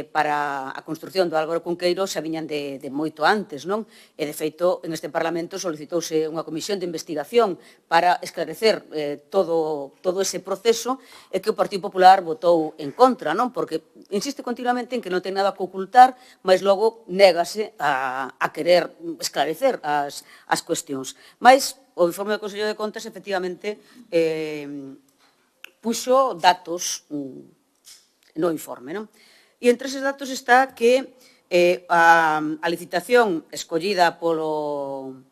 para a construción do Álvaro Cunqueiro xa viñan de moito antes, non? E, de feito, en este Parlamento solicitouse unha comisión de investigación para esclarecer todo ese proceso e que o Partido Popular votou en contra, non? Porque insiste continuamente en que non ten nada que ocultar, mas logo négase a querer esclarecer as cuestións. Mais o informe do Consello de Contas, efectivamente, puxo datos no informe, non? E entre eses datos está que a licitación escollida polo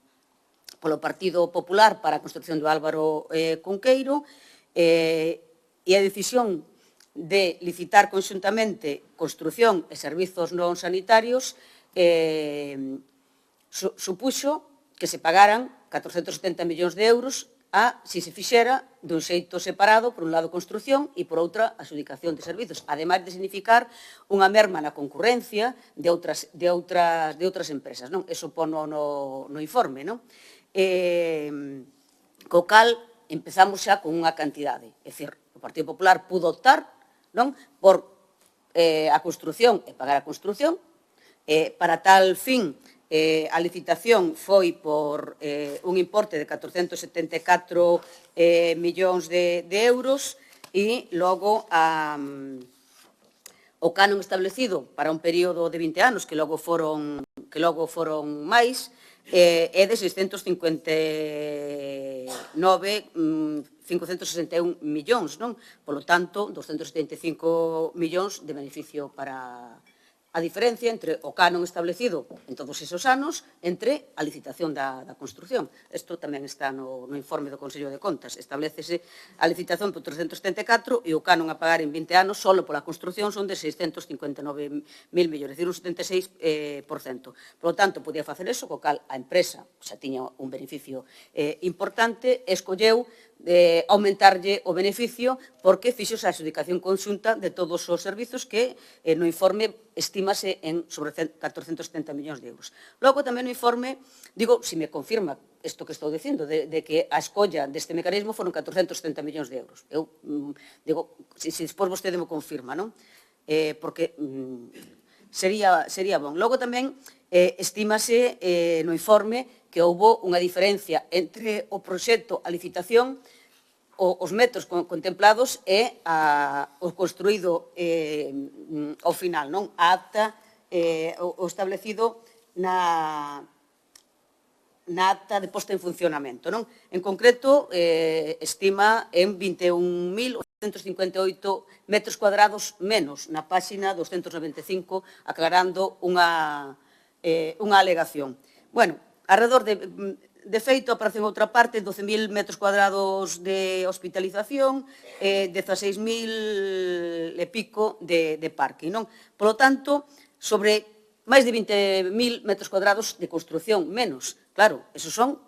Partido Popular para a construcción do Álvaro Cunqueiro e a decisión de licitar conxuntamente construción e servizos non sanitarios supuxo que se pagaran 470 millóns de euros si se fixera dun xeito separado, por un lado construción e por outra adxudicación de servizos, ademais de significar unha merma na concurrencia de outras empresas, non? Eso pono no informe, non? Co cal empezamos xa con unha cantidade, é dicir, o Partido Popular pudo optar, non? Por a construción e pagar a construción. Para tal fin, a licitación foi por un importe de 474 millóns de euros e logo o canon establecido para un período de 20 anos, que logo foron máis, é de 659.561 millóns, non? Polo tanto, 275 millóns de beneficio para a diferencia entre o canon establecido en todos esos anos entre a licitación da construción. Isto tamén está no informe do Consello de Contas. Establecese a licitación por 374 e o canon a pagar en 20 anos só pola construción son de 659.000 millóns, é dicir, un 76%. Por lo tanto, podía facer eso, co cal a empresa xa tiña un beneficio importante, escolleu aumentarlle o beneficio porque fixo a adxudicación conxunta de todos os servizos que no informe estímase en sobre 470 millóns de euros. Logo, tamén no informe, digo, se me confirma isto que estou dicindo, de que a escolla deste mecanismo foron 470 millóns de euros. Eu digo, se despois vostede me confirma, non? Porque sería bon. Logo tamén estímase no informe que houbo unha diferencia entre o proxecto, a licitación, os metros contemplados e o construído ao final, non? A acta, o establecido na acta de posta en funcionamento, non? En concreto, estima en 21.858 metros cuadrados menos na páxina 295, aclarando unha alegación. Bueno, alrededor de feito, aparece en outra parte 12.000 metros cuadrados de hospitalización, 16.000 e pico de parking, non? Por lo tanto, sobre máis de 20.000 metros cuadrados de construción menos. Claro, esos son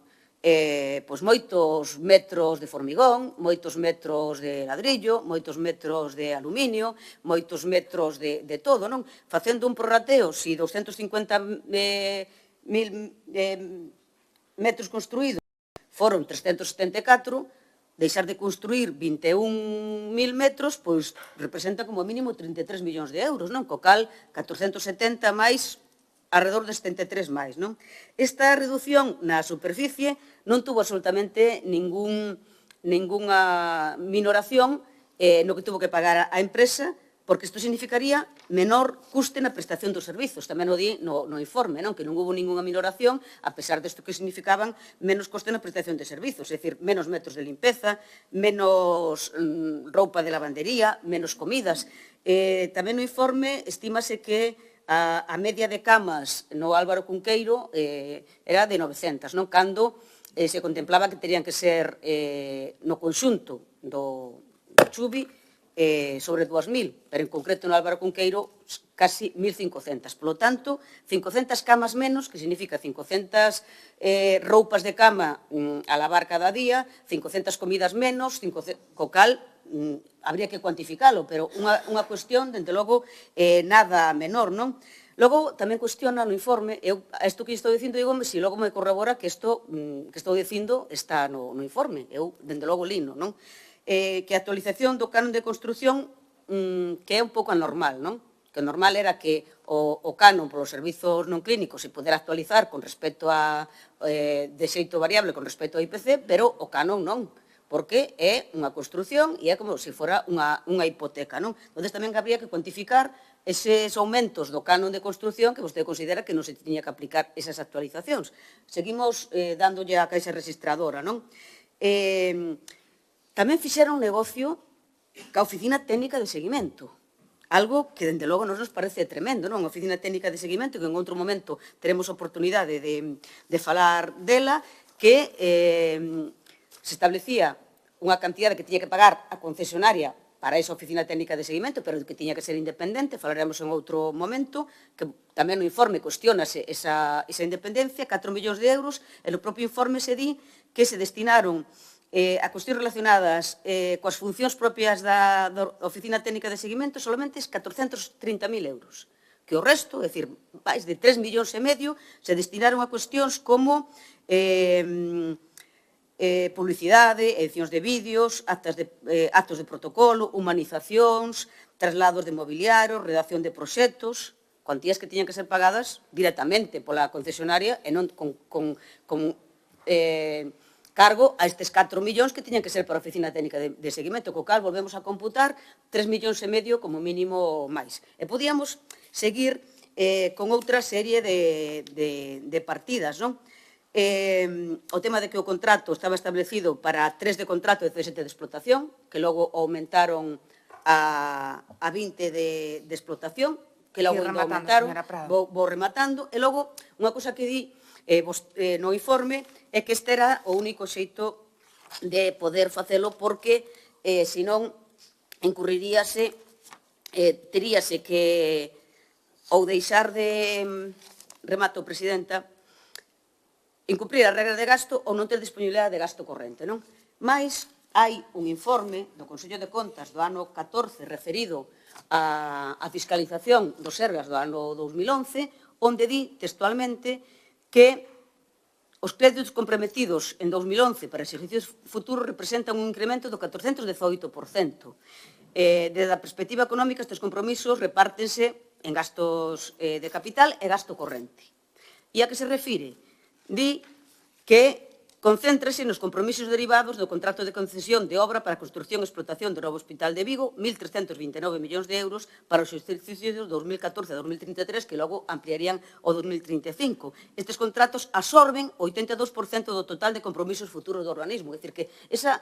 moitos metros de formigón, moitos metros de ladrillo, moitos metros de aluminio, moitos metros de todo, non? Facendo un prorrateo, se 250.000 metros construídos foron 374, deixar de construir 21.000 metros, pois representa como mínimo 33 millóns de euros, non? Co cal, 470 máis, alrededor de 73 máis, non? Esta reducción na superficie non tuvo absolutamente ningunha minoración no que tuvo que pagar a empresa, porque isto significaría menor custe na prestación dos servizos. Tamén o di no informe, non? Que non houve ninguna minoración, a pesar desto que significaban menos coste na prestación de servizos, é dicir, menos metros de limpeza, menos roupa de lavandería, menos comidas. Tamén no informe estímase que a media de camas no Álvaro Cunqueiro era de 900, non? Cando se contemplaba que terían que ser no conxunto do Chubi sobre 2.000, pero en concreto no Álvaro Cunqueiro casi 1.500. Por lo tanto, 500 camas menos, que significa 500 roupas de cama a lavar cada día, 500 comidas menos, co cal habría que cuantificalo, pero unha cuestión, dende logo, nada menor, non? Logo, tamén cuestiona no informe, isto que estou dicindo, digo, se logo me corrobora que isto que estou dicindo está no informe, eu, dende logo, lino, non? Que a actualización do canon de construción que é un pouco anormal, non? Que o normal era que o canon polos servizos non clínicos se pudera actualizar con respecto a de xeito variable con respecto ao IPC, pero o canon non, porque é unha construción e é como se fora unha hipoteca, non? Entón, tamén habría que cuantificar eses aumentos do canon de construción que vostede considera que non se tiña que aplicar esas actualizacións. Seguimos dándolle a Caixa Registradora, non? Tamén fixeron negocio ca Oficina Técnica de Seguimento, algo que, dende logo, nos parece tremendo, non? A Oficina Técnica de Seguimento, que en outro momento teremos oportunidade de falar dela, que se establecía unha cantidade que tiña que pagar a concesionaria para esa Oficina Técnica de Seguimento, pero que tiña que ser independente, falaremos en outro momento, que tamén no informe cuestionase esa independencia, 4 millóns de euros, e no propio informe se di que se destinaron a cuestións relacionadas coas funcións propias da Oficina Técnica de Seguimento solamente 430.000 euros. Que o resto, é dicir, máis de 3 millóns e medio, se destinaron a cuestións como publicidade, edicións de vídeos, actos de protocolo, humanizacións, traslados de mobiliario, redacción de proxectos, cuantías que tiñan que ser pagadas directamente pola concesionaria e non con cargo a estes 4 millóns que tiñan que ser para a Oficina Técnica de Seguimento, co cal volvemos a computar 3,5 millóns como mínimo máis. E podíamos seguir con outra serie de partidas, non? O tema de que o contrato estaba establecido para 3 de contrato e 17 de explotación, que logo aumentaron a 20 de explotación, que logo aumentaron, vou rematando, e logo unha cousa que di no informe é que este era o único xeito de poder facelo porque senón incurriríase, teríase que ou deixar de, remato, Presidenta, incumprir a regra de gasto ou non ter disponibilidade de gasto corrente, non? Mais hai un informe do Consello de Contas do ano 14 referido á fiscalización dos Sergas do ano 2011, onde di textualmente que os créditos comprometidos en 2011 para exercicios futuros representan un incremento do 418%. Desde a perspectiva económica, estes compromisos repártense en gastos de capital e gasto corrente. E a que se refire? Di que concéntrase nos compromisos derivados do contrato de concesión de obra para a construción e explotación do novo Hospital de Vigo, 1.329 millóns de euros para os exercicios 2014 a 2033, que logo ampliarían ao 2035. Estes contratos absorben o 82% do total de compromisos futuros do organismo. É dicir, que esa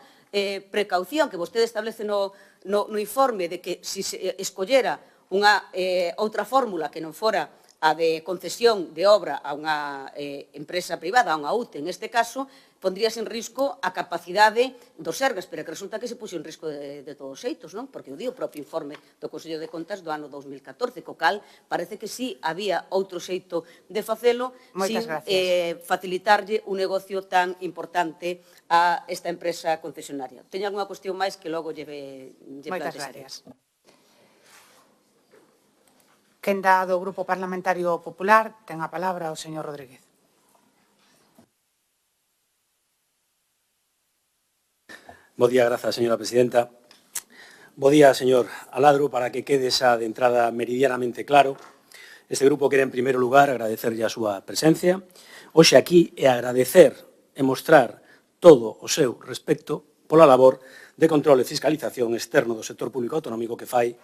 precaución que vostede establece no informe de que se escollera unha outra fórmula que non fora a de concesión de obra a unha empresa privada, a unha UTE, en este caso, pondríase en risco a capacidade dos Sergas, pero que resulta que se puxo en risco de todos os xeitos, non? Porque o di o propio informe do Consello de Contas do ano 2014, co cal parece que sí había outro xeito de facelo sin facilitarlle un negocio tan importante a esta empresa concesionaria. Teño algunha cuestión máis que logo lleve Moitas gracias. Quen da do Grupo Parlamentario Popular ten a palabra o señor Rodríguez. Bo día, grazas, señora presidenta. Bo día, señor Aladro, para que quede xa de entrada meridianamente claro. Este grupo quere, en primeiro lugar, agradecerlle a súa presencia. Hoxe aquí e agradecer e mostrar todo o seu respecto pola labor de control e fiscalización externo do sector público autonómico que fai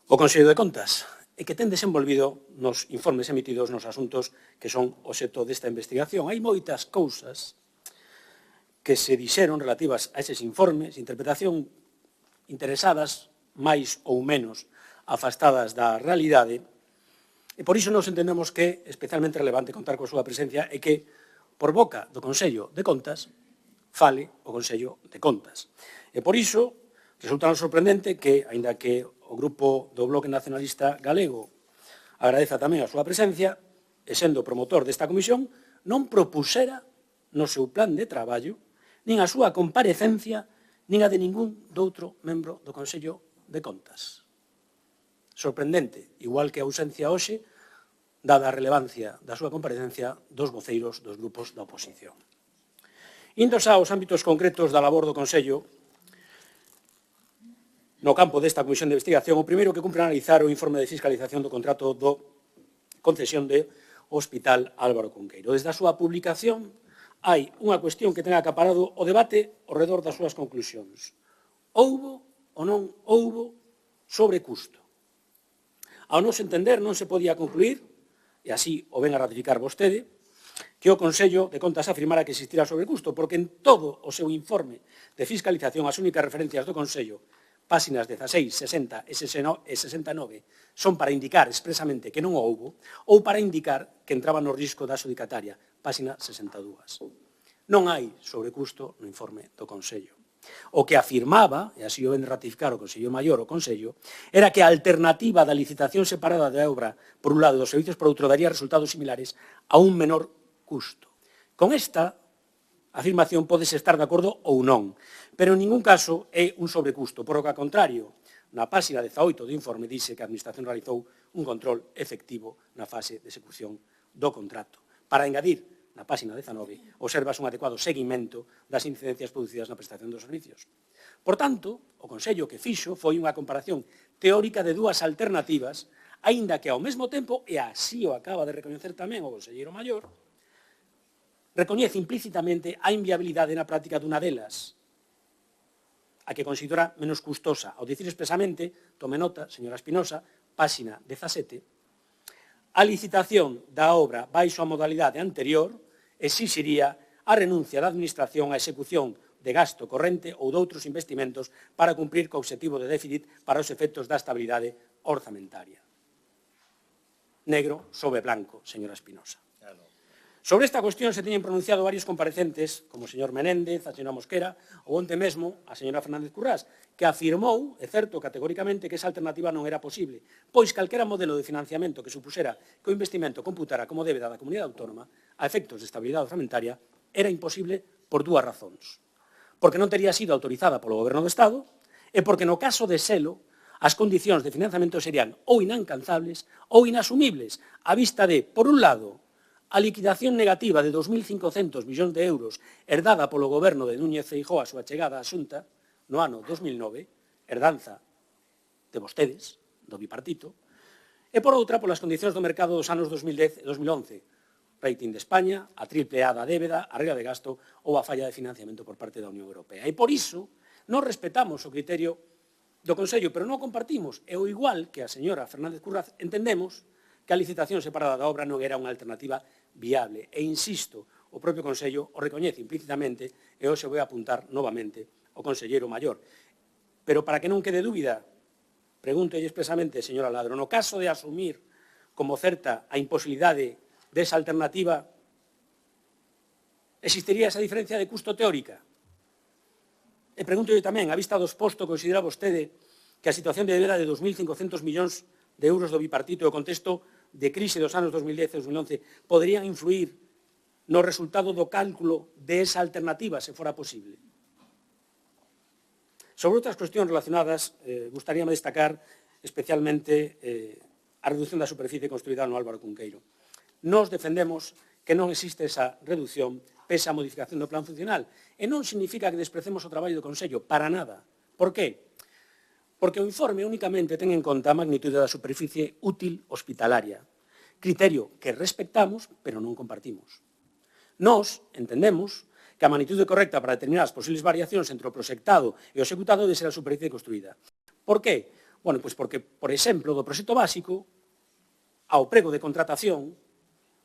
o Consello de Contas e que ten desenvolvido nos informes emitidos nos asuntos que son obxecto desta investigación. Hai moitas cousas que se dixeron relativas a eses informes, interpretación interesadas, máis ou menos afastadas da realidade, e por iso nos entendemos que é especialmente relevante contar coa súa presencia e que, por boca do Consello de Contas, fale o Consello de Contas. E por iso resulta sorprendente que, aínda que o Grupo do Bloque Nacionalista Galego agradeza tamén a súa presencia, e sendo promotor desta comisión, non propuxera no seu plan de traballo nin a súa comparecencia, nin a de ningún doutro membro do Consello de Contas. Sorprendente, igual que a ausencia hoxe, dada a relevancia da súa comparecencia dos voceiros dos grupos da oposición. Indos aos ámbitos concretos da labor do Consello, no campo desta comisión de investigación, o primeiro que cumpre analizar o informe de fiscalización do contrato do concesión de Hospital Álvaro Cunqueiro. Desde a súa publicación hai unha cuestión que ten acaparado o debate ao redor das súas conclusións. Houbo ou non houbo sobrecusto? Ao noso entender non se podía concluir, e así o ven a ratificar vostede, que o Consello de Contas afirmara que existira sobrecusto, porque en todo o seu informe de fiscalización as únicas referencias do Consello, páxinas 16, 60 e 69, son para indicar expresamente que non o houbo ou para indicar que entraba no risco da adxudicataria, páxina 62. Non hai sobrecusto no informe do Consello. O que afirmaba, e así o ven ratificar o Consello Maior o Consello, era que a alternativa da licitación separada da obra por un lado dos servicios por outro daría resultados similares a un menor custo. Con esta afirmación podes estar de acordo ou non, pero en ningún caso é un sobrecusto, por o que, ao contrario, na páxina 18 do informe dice que a Administración realizou un control efectivo na fase de execución do contrato. Para engadir na páxina 19, observas un adecuado seguimento das incidencias producidas na prestación dos servicios. Por tanto, o Consello que fixo foi unha comparación teórica de dúas alternativas, aínda que ao mesmo tempo, e así o acaba de recoñecer tamén o conselleiro maior, recoñece implícitamente a inviabilidade na práctica dunha delas, a que considera menos custosa, ao dicir expresamente, tome nota, señora Espinosa, páxina 17, a licitación da obra baixo a modalidade anterior exixiría a renuncia da Administración á execución de gasto corrente ou de outros investimentos para cumprir co obxectivo de déficit para os efectos da estabilidade orzamentaria. Negro sobre blanco, señora Espinosa. Sobre esta cuestión se teñen pronunciado varios comparecentes, como o señor Menéndez, a señora Mosquera, ou onte mesmo a señora Fernández Currás, que afirmou, é certo, categóricamente, que esa alternativa non era posible, pois calquera modelo de financiamento que supusera que o investimento computara como débeda da comunidade autónoma a efectos de estabilidade orzamentaria era imposible por dúas razóns. Porque non tería sido autorizada polo Goberno do Estado e porque no caso de selo as condicións de financiamento serían ou inalcanzables ou inasumibles a vista de, por un lado, a liquidación negativa de 2.500 millóns de euros herdada polo Goberno de Núñez Feijóo a súa chegada á Xunta no ano 2009, herdanza de vostedes, do bipartito, e por outra, polas condicións do mercado dos anos 2010 e 2011, rating de España, a triple A da débeda, a regla de gasto ou a falla de financiamento por parte da Unión Europea. E por iso, non respetamos o criterio do Consello, pero non compartimos, e o igual que a señora Fernández Currás, entendemos que a licitación separada da obra non era unha alternativa viable. E insisto, o propio Consello o recoñece implícitamente e hoxe vou apuntar novamente o conselleiro maior. Pero para que non quede dúbida, pregunto expresamente, señora Ladro, no caso de asumir como certa a imposibilidade desa alternativa, existiría esa diferencia de custo teórica? E pregunto tamén, a vista do exposto, considera vostede que a situación de débeda de 2.500 millóns de euros do bipartito e o contexto de crise dos anos 2010 e 2011 poderían influir no resultado do cálculo de esa alternativa, se fora posible? Sobre outras cuestións relacionadas, gustaríame destacar especialmente a reducción da superficie construída no Álvaro Cunqueiro. Nós defendemos que non existe esa reducción pese a modificación do plan funcional. E non significa que desprecemos o traballo do Consello, para nada. Por qué? Porque o informe únicamente ten en conta a magnitude da superficie útil hospitalaria, criterio que respectamos, pero non compartimos. Nós entendemos que a magnitude correcta para determinar as posibles variacións entre o proxectado e o executado debe ser a superficie construída. Por qué? Bueno, pois porque, por exemplo, do proxecto básico ao prego de contratación,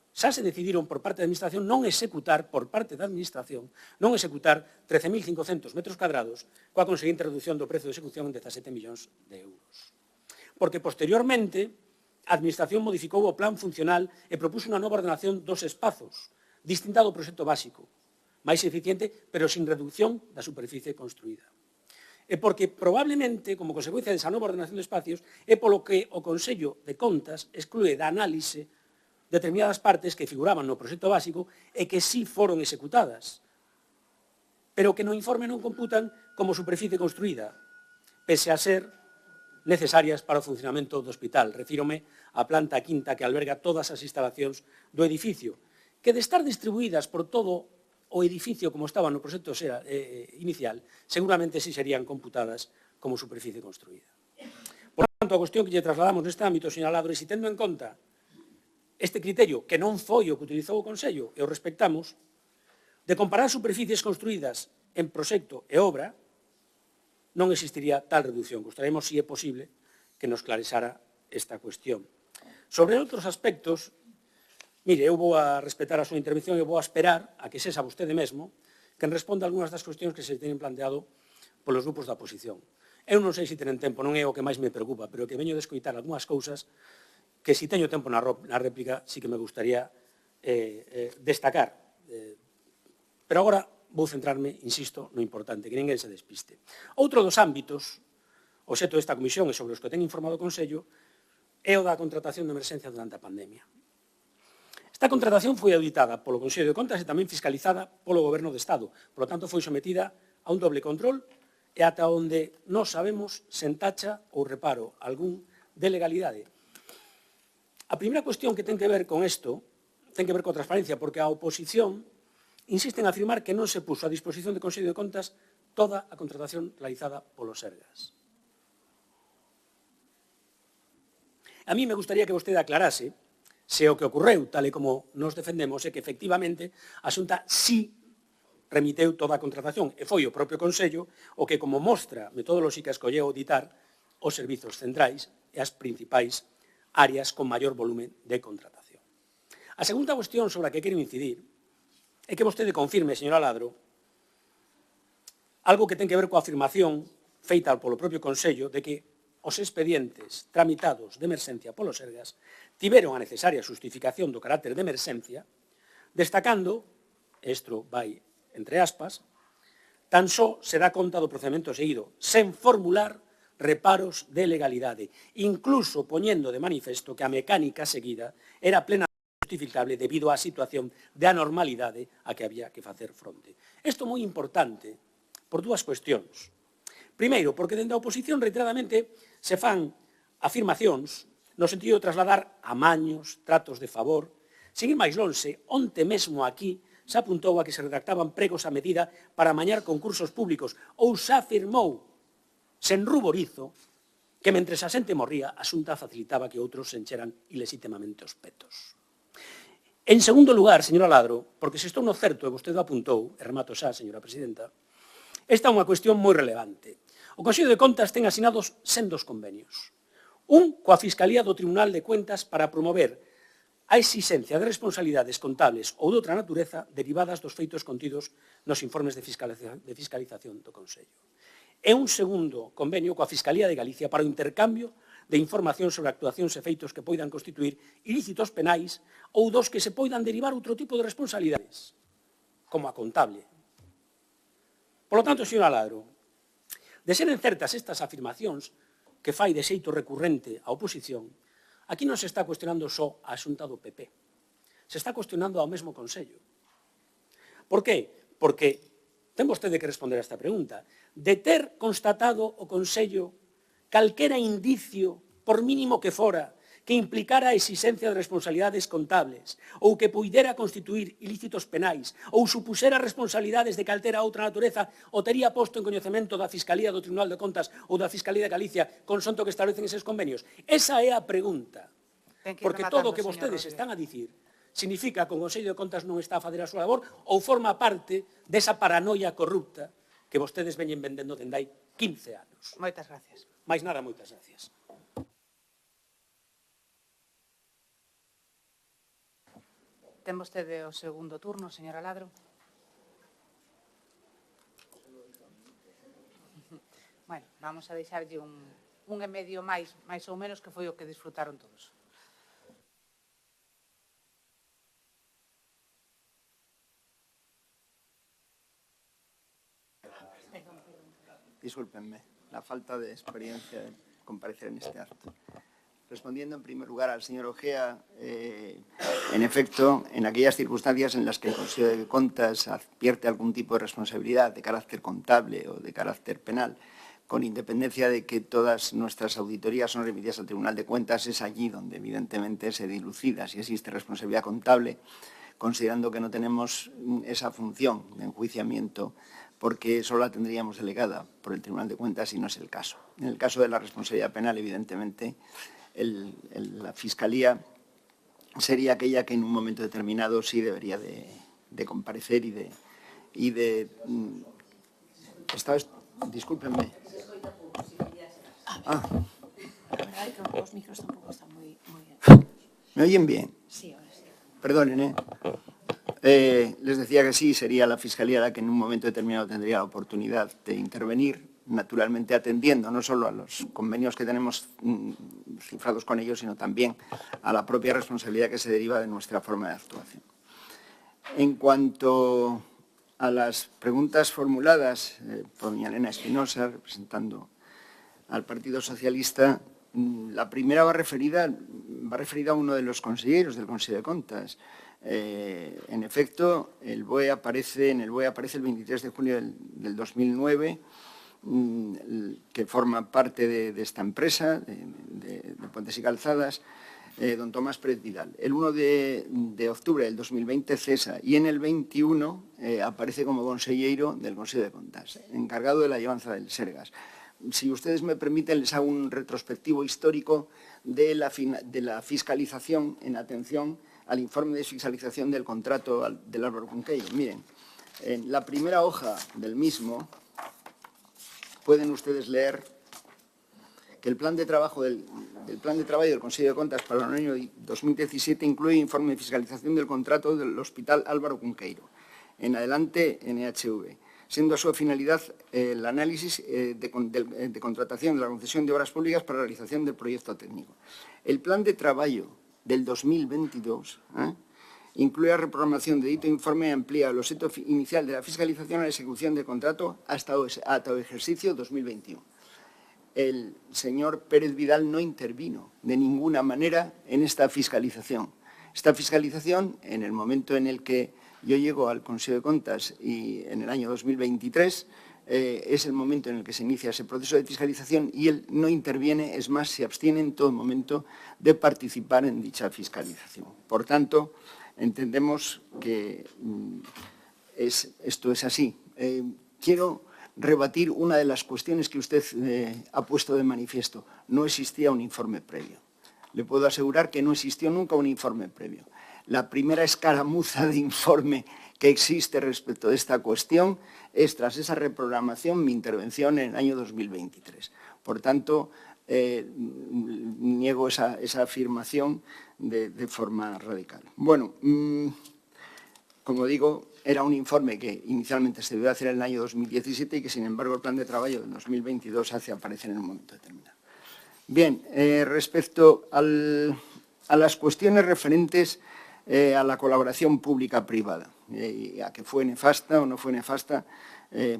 xa se decidiron por parte da Administración non executar, por parte da Administración, non executar 13.500 metros cuadrados coa conseguinte reducción do prezo de execución en 17 millóns de euros. Porque, posteriormente, a Administración modificou o plan funcional e propuso unha nova ordenación dos espazos, distinta do proxecto básico, máis eficiente, pero sin reducción da superficie construída. E porque, probablemente, como consecuencia desa nova ordenación de espacios, é polo que o Consello de Contas exclúe da análise determinadas partes que figuraban no proxecto básico e que sí foron executadas, pero que no informe non computan como superficie construída, pese a ser necesarias para o funcionamento do hospital. Refírome á planta quinta que alberga todas as instalacións do edificio, que de estar distribuídas por todo o edificio como estaba no proxecto inicial, seguramente sí serían computadas como superficie construída. Por tanto, a cuestión que lle trasladamos neste ámbito, señor Ladro, é se tendo en conta este criterio, que non foi o que utilizou o Consello, e o respectamos, de comparar superficies construídas en proxecto e obra, non existiría tal reducción. Gostaríamos, se é posible, que nos claresara esta cuestión. Sobre outros aspectos, mire, eu vou a respetar a súa intervención e vou a esperar a que sexa vostede mesmo que responda a algunhas das cuestións que se teñen planteado polos grupos da oposición. Eu non sei se tenen tempo, non é o que máis me preocupa, pero que veño de escoitar algunhas cousas que si teño tempo na réplica sí que me gustaría destacar. Pero agora vou centrarme, insisto, no importante, que ninguén se despiste. Outro dos ámbitos, obxecto desta comisión e sobre os que ten informado o Consello, é o da contratación de emerxencia durante a pandemia. Esta contratación foi auditada polo Consello de Contas e tamén fiscalizada polo Goberno do Estado. Por lo tanto, foi sometida a un doble control e ata onde nós sabemos se entacha ou reparo algún de legalidade. A primeira cuestión que ten que ver con isto ten que ver coa transparencia, porque a oposición insiste en afirmar que non se puso a disposición do Consello de Contas toda a contratación realizada polo Sergas. A mí me gustaría que vostede aclarase se o que ocorreu, tal e como nos defendemos, é que efectivamente a Xunta sí remiteu toda a contratación e foi o propio Consello o que, como mostra metodolóxica, escolleu auditar os servizos centrais e as principais áreas con maior volumen de contratación. A segunda cuestión sobre a que quero incidir é que vostede confirme, señor Aladro, algo que ten que ver coa afirmación feita polo propio Consello de que os expedientes tramitados de emerxencia polo Sergas tiveron a necesaria justificación do carácter de emerxencia, destacando, isto vai entre aspas, tan só se dá conta do procedimento seguido, sen formular reparos de legalidade, incluso poñendo de manifesto que a mecánica seguida era plenamente justificable debido á situación de anormalidade a que había que facer fronte. Isto é moi importante por dúas cuestións. Primeiro, porque dende a oposición reiteradamente se fan afirmacións no sentido de trasladar amaños, tratos de favor. Sin ir máis lonxe, onte mesmo aquí se apuntou a que se redactaban pregos a medida para amañar concursos públicos ou se afirmou, sen ruborizo, que mentres a xente morría, a Xunta facilitaba que outros se encheran ilexítimamente os petos. En segundo lugar, señora Aladro, porque se estou no certo e vostede apuntou, e remato xa, señora presidenta, esta é unha cuestión moi relevante. O Consello de Contas ten asinados sendos convenios. Un coa Fiscalía do Tribunal de Cuentas para promover a exigencia de responsabilidades contables ou de outra natureza derivadas dos feitos contidos nos informes de fiscalización do Consello. E un segundo convenio coa Fiscalía de Galicia para o intercambio de información sobre actuacións e feitos que poidan constituir ilícitos penais ou dos que se poidan derivar outro tipo de responsabilidades, como a contable. Por lo tanto, señor Aladro, de seren certas estas afirmacións que fai de xeito recurrente a oposición, aquí non se está cuestionando só a Xunta do PP, se está cuestionando ao mesmo Consello. Por qué? Porque ten vostede que responder a esta pregunta. De ter constatado o Consello calquera indicio, por mínimo que fora, que implicara a exigencia de responsabilidades contables ou que puidera constituir ilícitos penais ou supusera responsabilidades de caltera outra natureza o tería posto en coñecemento da Fiscalía do Tribunal de Contas ou da Fiscalía de Galicia consonto que establecen eses convenios? Esa é a pregunta. Porque todo o que vostedes están a dicir significa que o Consello de Contas non está a facer a súa labor ou forma parte desa paranoia corrupta que vostedes veñen vendendo dende hai 15 anos. Moitas gracias. Mais nada, moitas gracias. Ten vostede o segundo turno, señora Aladro. Bueno, vamos a deixarlle un e medio máis ou menos, que foi o que disfrutaron todos. Discúlpenme la falta de experiencia de comparecer en este acto. Respondiendo en primer lugar al señor Ojea, en efecto, en aquellas circunstancias en las que el Consejo de Contas advierte algún tipo de responsabilidad de carácter contable o de carácter penal, con independencia de que todas nuestras auditorías son remitidas al Tribunal de Cuentas, es allí donde evidentemente se dilucida si existe responsabilidad contable, considerando que no tenemos esa función de enjuiciamiento, porque solo la tendríamos delegada por el Tribunal de Cuentas y no es el caso. En el caso de la responsabilidad penal, evidentemente, la Fiscalía sería aquella que en un momento determinado sí debería de comparecer y de discúlpenme. La verdad es que los micros tampoco están muy bien. ¿Me oyen bien? Sí, ahora sí. Perdonen, les decía que sí, sería la Fiscalía la que en un momento determinado tendría la oportunidad de intervenir, naturalmente atendiendo no solo a los convenios que tenemos cifrados con ellos, sino también a la propia responsabilidad que se deriva de nuestra forma de actuación. En cuanto a las preguntas formuladas por doña Elena Espinosa, representando al Partido Socialista, la primera va referida a uno de los consejeros del Consejo de Contas. En efecto, el BOE aparece el 23 de junio del 2009, que forma parte de esta empresa, de Puentes y Calzadas. don Tomás Pérez Vidal. El 1 de octubre del 2020 cesa y en el 21 aparece como consellero del Consejo de Contas, encargado de la llevanza del Sergas. Si ustedes me permiten, les hago un retrospectivo histórico de la fiscalización en atención al informe de fiscalización del contrato del Álvaro Cunqueiro. Miren, en la primera hoja del mismo pueden ustedes leer que el plan de trabajo del Consejo de Contas para el año 2017 incluye informe de fiscalización del contrato del Hospital Álvaro Cunqueiro, en adelante NHV, siendo a su finalidad el análisis de contratación de la concesión de obras públicas para la realización del proyecto técnico. El plan de trabajo del 2022 incluye la reprogramación de dicho informe y amplía el objeto inicial de la fiscalización a la ejecución del contrato hasta el ejercicio 2021. El señor Pérez Vidal no intervino de ninguna manera en esta fiscalización. Esta fiscalización, en el momento en el que yo llego al Consejo de Contas y en el año 2023, es el momento en el que se inicia ese proceso de fiscalización y él no interviene, es más, se abstiene en todo momento de participar en dicha fiscalización. Por tanto, entendemos que esto es así. Quiero rebatir una de las cuestiones que usted ha puesto de manifiesto. No existía un informe previo. Le puedo asegurar que no existió nunca un informe previo. La primera escaramuza de informe que existe respecto de esta cuestión es, tras esa reprogramación, mi intervención en el año 2023. Por tanto, niego esa afirmación de forma radical. Bueno, como digo, era un informe que inicialmente se debió hacer en el año 2017 y que, sin embargo, el plan de trabajo del 2022 hace aparecer en un momento determinado. Bien, respecto a las cuestiones referentes a la colaboración pública-privada, a que fue nefasta o no fue nefasta,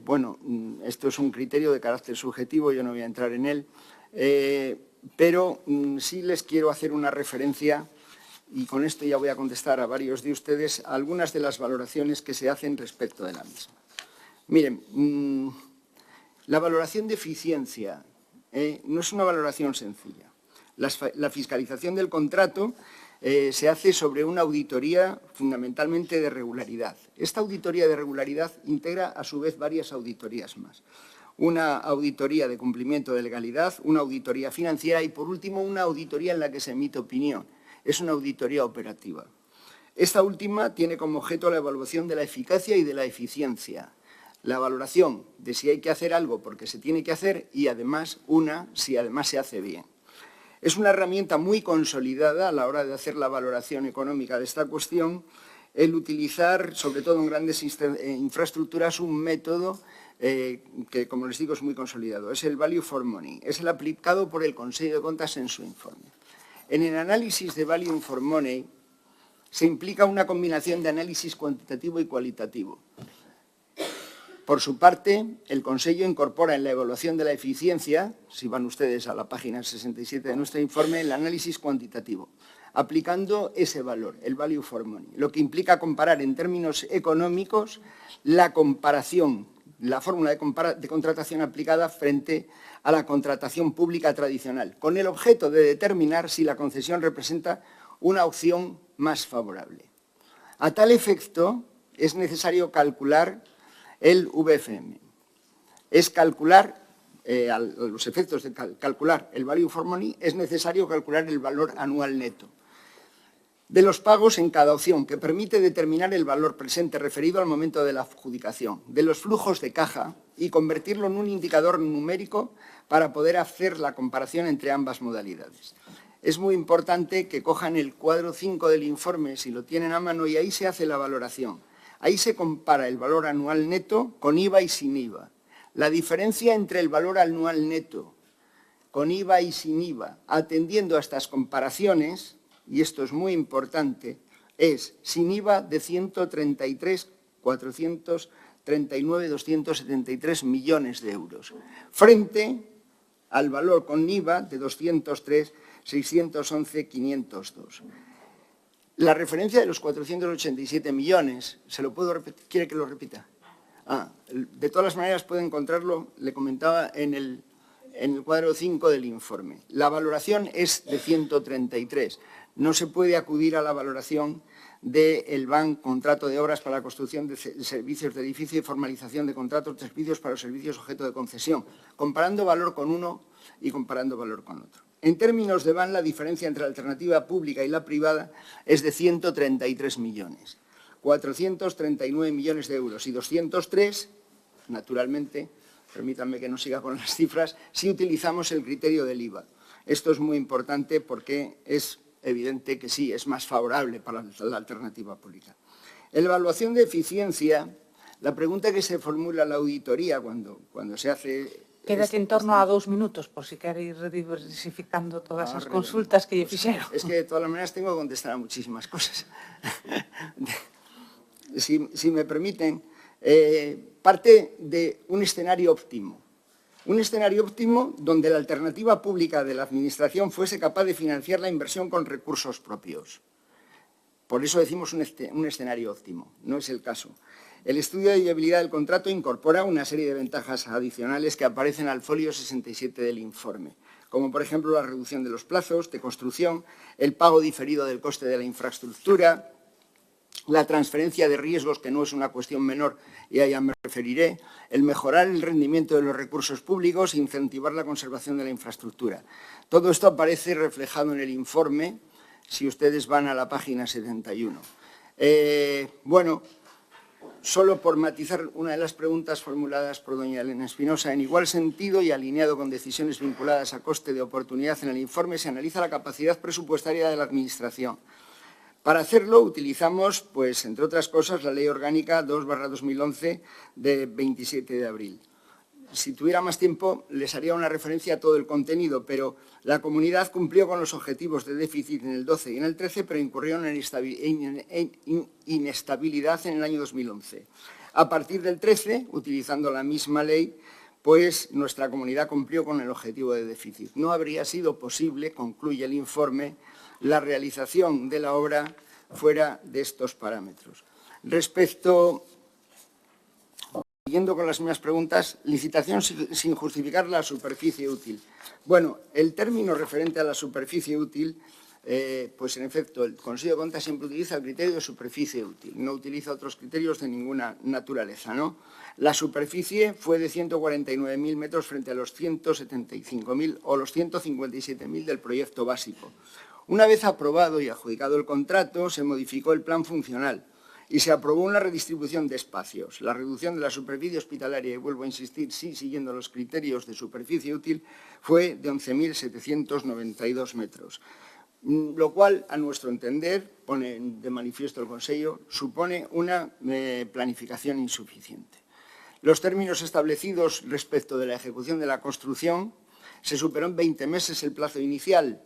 bueno, esto es un criterio de carácter subjetivo, yo no voy a entrar en él, pero sí les quiero hacer una referencia, y con esto ya voy a contestar a varios de ustedes, a algunas de las valoraciones que se hacen respecto de la misma. Miren, la valoración de eficiencia no es una valoración sencilla. La fiscalización del contrato se hace sobre una auditoría fundamentalmente de regularidad. Esta auditoría de regularidad integra a su vez varias auditorías más. Una auditoría de cumplimiento de legalidad, una auditoría financiera y, por último, una auditoría en la que se emite opinión. Es una auditoría operativa. Esta última tiene como objeto la evaluación de la eficacia y de la eficiencia, la valoración de si hay que hacer algo porque se tiene que hacer y, además, si además se hace bien. Es una herramienta muy consolidada a la hora de hacer la valoración económica de esta cuestión, el utilizar, sobre todo en grandes infraestructuras, un método que, como les digo, es muy consolidado. Es el value for money, es el aplicado por el Consejo de Contas en su informe. En el análisis de value for money se implica una combinación de análisis cuantitativo y cualitativo. Por su parte, el Consejo incorpora en la evaluación de la eficiencia, si van ustedes a la página 67 de nuestro informe, el análisis cuantitativo, aplicando ese valor, el value for money, lo que implica comparar en términos económicos la comparación, la fórmula de contratación aplicada frente a la contratación pública tradicional, con el objeto de determinar si la concesión representa una opción más favorable. A tal efecto, es necesario calcular el VFM. Es calcular, a los efectos de calcular el value for money, es necesario calcular el valor anual neto de los pagos en cada opción, que permite determinar el valor presente referido al momento de la adjudicación, de los flujos de caja y convertirlo en un indicador numérico para poder hacer la comparación entre ambas modalidades. Es muy importante que cojan el cuadro 5 del informe, si lo tienen a mano, y ahí se hace la valoración. Ahí se compara el valor anual neto con IVA y sin IVA. La diferencia entre el valor anual neto con IVA y sin IVA, atendiendo a estas comparaciones, y esto es muy importante, es sin IVA de 133.439.273 millones de euros, frente al valor con IVA de 203.611.502. La referencia de los 487 millones, ¿se lo puedo repetir? ¿Quiere que lo repita? De todas las maneras puede encontrarlo, le comentaba, en el cuadro 5 del informe. La valoración es de 133. no se puede acudir a la valoración del BAN, contrato de obras para la construcción de servicios de edificio y formalización de contratos de servicios para los servicios objeto de concesión, comparando valor con uno y comparando valor con otro. En términos de BAN, la diferencia entre la alternativa pública y la privada es de 133 millones, 439 millones de euros y 203, naturalmente, permítanme que no siga con las cifras, si utilizamos el criterio del IVA. Esto es muy importante porque es evidente que sí, es más favorable para la alternativa pública. En la evaluación de eficiencia, la pregunta que se formula en la auditoría cuando se hace... Quédate en torno a 2 minutos, por si quere ir diversificando todas as consultas que lle fixeron. Es que de todas maneras tengo que contestar a muchísimas cosas. Si me permiten, parte de un escenario óptimo. Un escenario óptimo donde la alternativa pública de la Administración fuese capaz de financiar la inversión con recursos propios. Por eso decimos un escenario óptimo, no es el caso. El estudio de viabilidad del contrato incorpora una serie de ventajas adicionales que aparecen al folio 67 del informe, como por ejemplo la reducción de los plazos de construcción, el pago diferido del coste de la infraestructura, la transferencia de riesgos, que no es una cuestión menor y a ella me referiré, el mejorar el rendimiento de los recursos públicos e incentivar la conservación de la infraestructura. Todo esto aparece reflejado en el informe, si ustedes van a la página 71. Bueno, solo por matizar una de las preguntas formuladas por doña Elena Espinosa, en igual sentido y alineado con decisiones vinculadas a coste de oportunidad, en el informe se analiza la capacidad presupuestaria de la Administración. Para hacerlo utilizamos, pues, entre otras cosas, la Ley Orgánica 2/2011 de 27 de abril. Si tuviera más tiempo, les haría una referencia a todo el contenido, pero la comunidad cumplió con los objetivos de déficit en el 12 y en el 13, pero incurrió en inestabilidad en el año 2011. A partir del 13, utilizando la misma ley, pues nuestra comunidad cumplió con el objetivo de déficit. No habría sido posible, concluye el informe, la realización de la obra fuera de estos parámetros. Respecto, siguiendo con las mismas preguntas, licitación sin justificar la superficie útil. Bueno, el término referente a la superficie útil, pues en efecto, el Consejo de Cuentas siempre utiliza el criterio de superficie útil, no utiliza otros criterios de ninguna naturaleza, ¿no? La superficie fue de 149.000 metros frente a los 175.000 o los 157.000 del proyecto básico. Una vez aprobado y adjudicado el contrato, se modificó el plan funcional y se aprobó una redistribución de espacios. La reducción de la superficie hospitalaria, y vuelvo a insistir, sí, siguiendo los criterios de superficie útil, fue de 11.792 metros, lo cual, a nuestro entender, pone de manifiesto el Consejo, supone una planificación insuficiente. Los términos establecidos respecto de la ejecución de la construcción se superó en 20 meses el plazo inicial,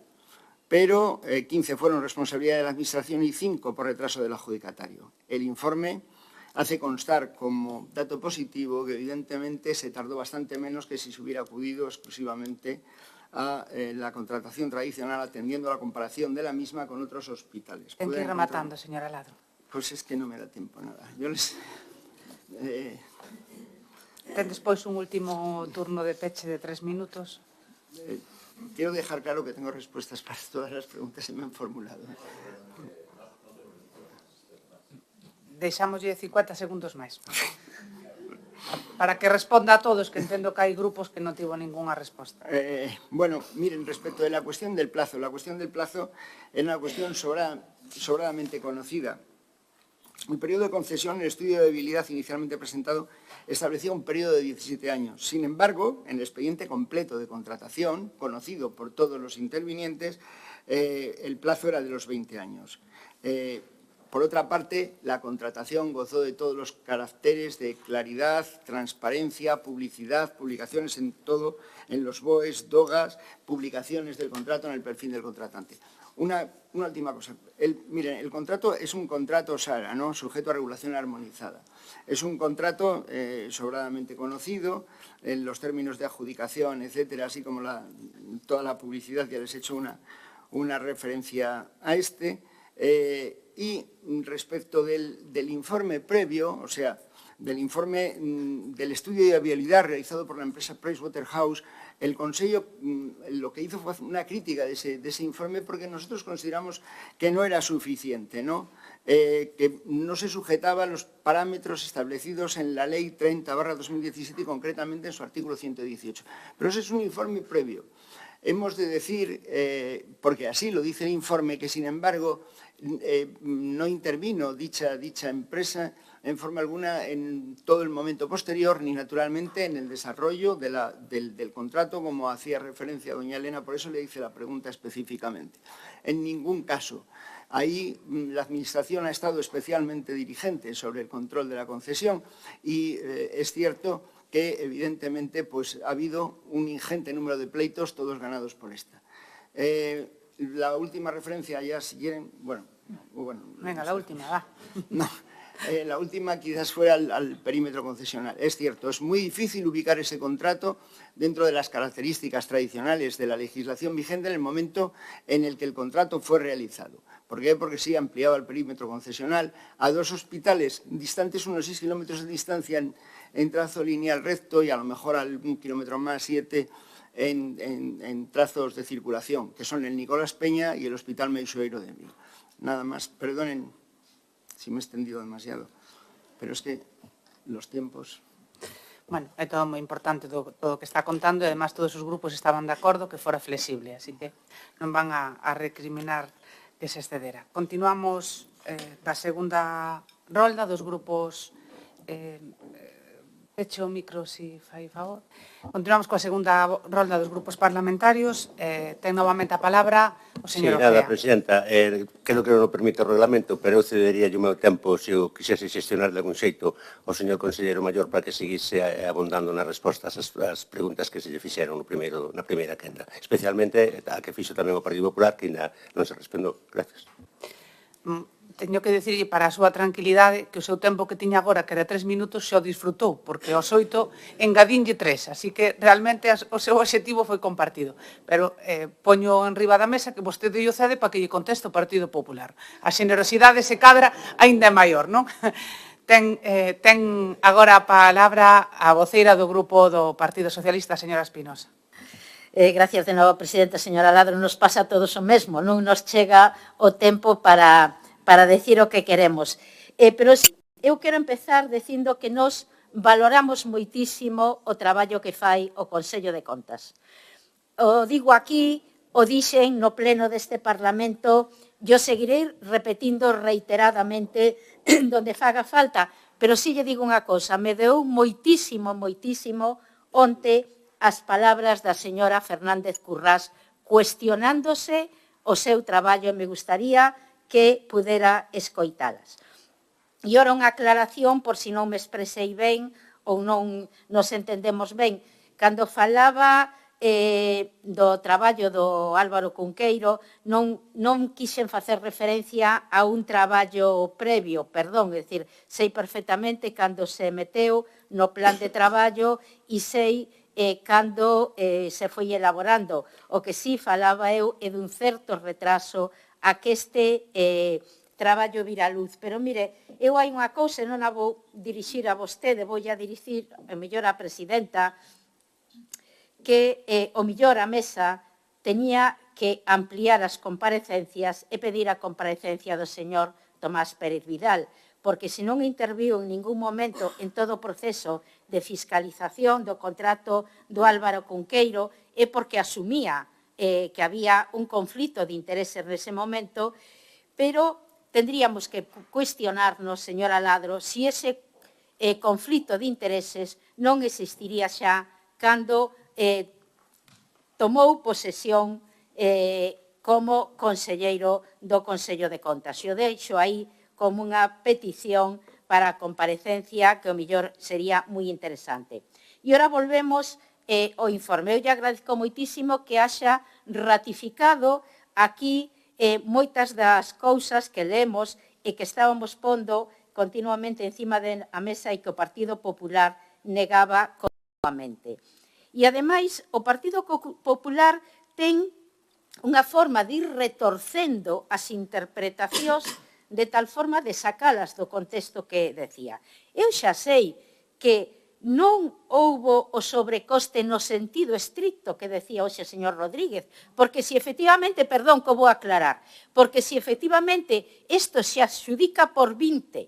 pero 15 fueron responsabilidad de la Administración y 5 por retraso del adjudicatario. El informe hace constar como dato positivo que evidentemente se tardó bastante menos que si se hubiera acudido exclusivamente a la contratación tradicional, atendiendo a la comparación de la misma con otros hospitales. Ten que ir rematando, señora Ladro. Pues es que no me da tiempo nada. Yo les... Ten despois un último turno de peche de 3 minutos. Quiero dejar claro que tengo respuestas para todas las preguntas que me han formulado. Deixámoslle 50 segundos máis. Para que responda a todos, que entendo que hai grupos que non tivo ningunha resposta. Bueno, miren, respecto de la cuestión del plazo. La cuestión del plazo es una cuestión sobradamente conocida. El periodo de concesión, el estudio de viabilidad inicialmente presentado, establecía un periodo de 17 años. Sin embargo, en el expediente completo de contratación, conocido por todos los intervinientes, el plazo era de los 20 años. Por otra parte, la contratación gozó de todos los caracteres de claridad, transparencia, publicidad, publicaciones en todo, en los BOEs, DOGAS, publicaciones del contrato en el perfil del contratante. Una última cosa. Miren, el contrato es un contrato SARA, ¿no?, sujeto a regulación armonizada. Es un contrato sobradamente conocido en los términos de adjudicación, etcétera, así como toda la publicidad, ya les he hecho una referencia a este. Y respecto del informe previo, o sea, informe del estudio de viabilidad realizado por la empresa Pricewaterhouse, el Consejo lo que hizo fue una crítica de ese informe porque nosotros consideramos que no era suficiente, ¿no? Que no se sujetaba a los parámetros establecidos en la Ley 30/2017 y concretamente en su artículo 118. Pero ese es un informe previo. Hemos de decir, porque así lo dice el informe, que sin embargo no intervino dicha empresa en forma alguna en todo el momento posterior, ni naturalmente en el desarrollo del contrato, como hacía referencia doña Elena, por eso le hice la pregunta específicamente. En ningún caso. Ahí la Administración ha estado especialmente diligente sobre el control de la concesión y es cierto que evidentemente pues, ha habido un ingente número de pleitos, todos ganados por esta. La última referencia, ya si quieren, bueno. Venga, la última, va. No, la última quizás fuera al perímetro concesional. Es cierto, es muy difícil ubicar ese contrato dentro de las características tradicionales de la legislación vigente en el momento en el que el contrato fue realizado. ¿Por qué? Porque sí ampliaba el perímetro concesional a 2 hospitales distantes unos 6 kilómetros de distancia en trazo lineal recto y a lo mejor a 1 kilómetro más, 7 en trazos de circulación, que son el Nicolás Peña y el Hospital Meixoeiro de Vigo. Nada más, perdonen si me he extendido demasiado, pero es que los tiempos... Bueno, é todo moi importante todo o que está contando e, además, todos os grupos estaban de acordo que fora flexible, así que non van a recriminar que se excedera. Continuamos da segunda rolda dos grupos... Pecho o micro, si fai favor. Continuamos coa segunda rolda dos grupos parlamentarios. Ten novamente a palabra o señor Ojea. Sí, nada, presidenta. Creo que non o permite o reglamento, pero eu cedería o meu tempo se eu quixese xestionar de algún xeito ao señor conselleiro maior para que seguise abondando nas respostas ás preguntas que se lle fixeron na primeira quenda. Especialmente a que fixo tamén o Partido Popular, que ainda non se respondeu. Gracias. Teño que dicirlle para a súa tranquilidade que o seu tempo que tiña agora, que era 3 minutos, xa o disfrutou, porque aos 8 engadinlle 3, así que realmente o seu obxectivo foi compartido. Pero poño en riba da mesa que vostede lle cede para que lle conteste o Partido Popular. A xenerosidade se cadra aínda é maior, non? Ten agora a palabra a voceira do grupo do Partido Socialista, a señora Espinosa. Gracias de novo, presidenta. Señora Ladro, nos pasa a todos o mesmo, non nos chega o tempo para decir o que queremos. Pero eu quero empezar dicindo que nos valoramos moitísimo o traballo que fai o Consello de Contas. O digo aquí, o dixen no pleno deste Parlamento, yo seguirei repetindo reiteradamente donde faga falta, pero sí lle digo unha cosa, me deu moitísimo onte as palabras da señora Fernández Currás cuestionándose o seu traballo e me gustaría que pudera escoitalas. E ora unha aclaración, por si non me expresei ben ou non nos entendemos ben. Cando falaba do traballo do Álvaro Cunqueiro, non quixen facer referencia a un traballo previo, perdón, é dicir, sei perfectamente cando se meteu no plan de traballo e sei cando se foi elaborando. O que sí falaba eu é dun certo retraso a que este traballo vira a luz. Pero, mire, eu hai unha cousa, non a vou dirixir a vostede, vou a dirixir, a mellor a presidenta, que o mellor a mesa teñía que ampliar as comparecencias e pedir a comparecencia do señor Tomás Pérez Vidal, porque se non interviu en ningún momento en todo o proceso de fiscalización do contrato do Álvaro Cunqueiro é porque asumía que había un conflito de intereses nese momento, pero tendríamos que cuestionarnos, señora Ladro, si ese conflito de intereses non existiría xa cando tomou posesión como conselleiro do Consello de Contas. Eu deixo aí como unha petición para a comparecencia que o mellor sería moi interesante. E ora volvemos o informe. Eu lle agradezco moitísimo que haxa ratificado aquí moitas das cousas que lemos e que estábamos pondo continuamente encima da mesa e que o Partido Popular negaba continuamente. E, ademais, o Partido Popular ten unha forma de ir retorcendo as interpretacións de tal forma de sacalas do contexto que decía. Eu xa sei que non houbo o sobrecoste no sentido estricto que decía hoxe o señor Rodríguez, porque si efectivamente, perdón que o vou aclarar, porque si efectivamente isto se adxudica por 20,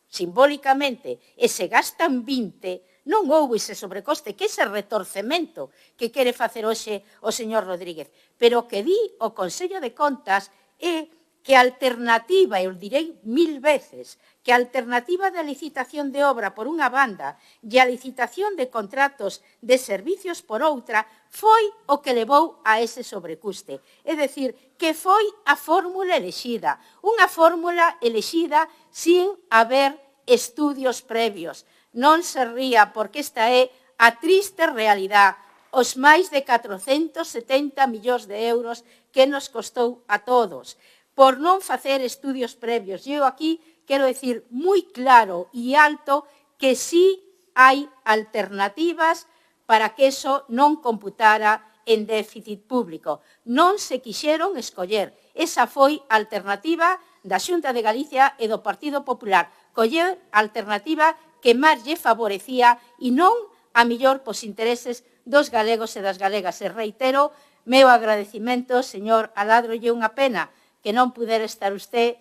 simbólicamente, e se gastan 20, non houbo ese sobrecoste, que ese retorcemento que quere facer hoxe o señor Rodríguez. Pero o que di o Consello de Contas é que a alternativa, eu direi 1000 veces, que a alternativa da licitación de obra por unha banda e a licitación de contratos de servicios por outra foi o que levou a ese sobrecuste. É dicir, que foi a fórmula elexida, unha fórmula elexida sin haber estudios previos. Non se ría, porque esta é a triste realidade, os máis de 470 millóns de euros que nos costou a todos, por non facer estudios previos. Eu aquí quero decir moi claro e alto que sí hai alternativas para que eso non computara en déficit público. Non se quixeron escoller. Esa foi a alternativa da Xunta de Galicia e do Partido Popular. Coller a alternativa que máis lle favorecía e non a mellor pos intereses dos galegos e das galegas. E reitero meu agradecimento, señor Aladro, e unha pena que non pudera estar usted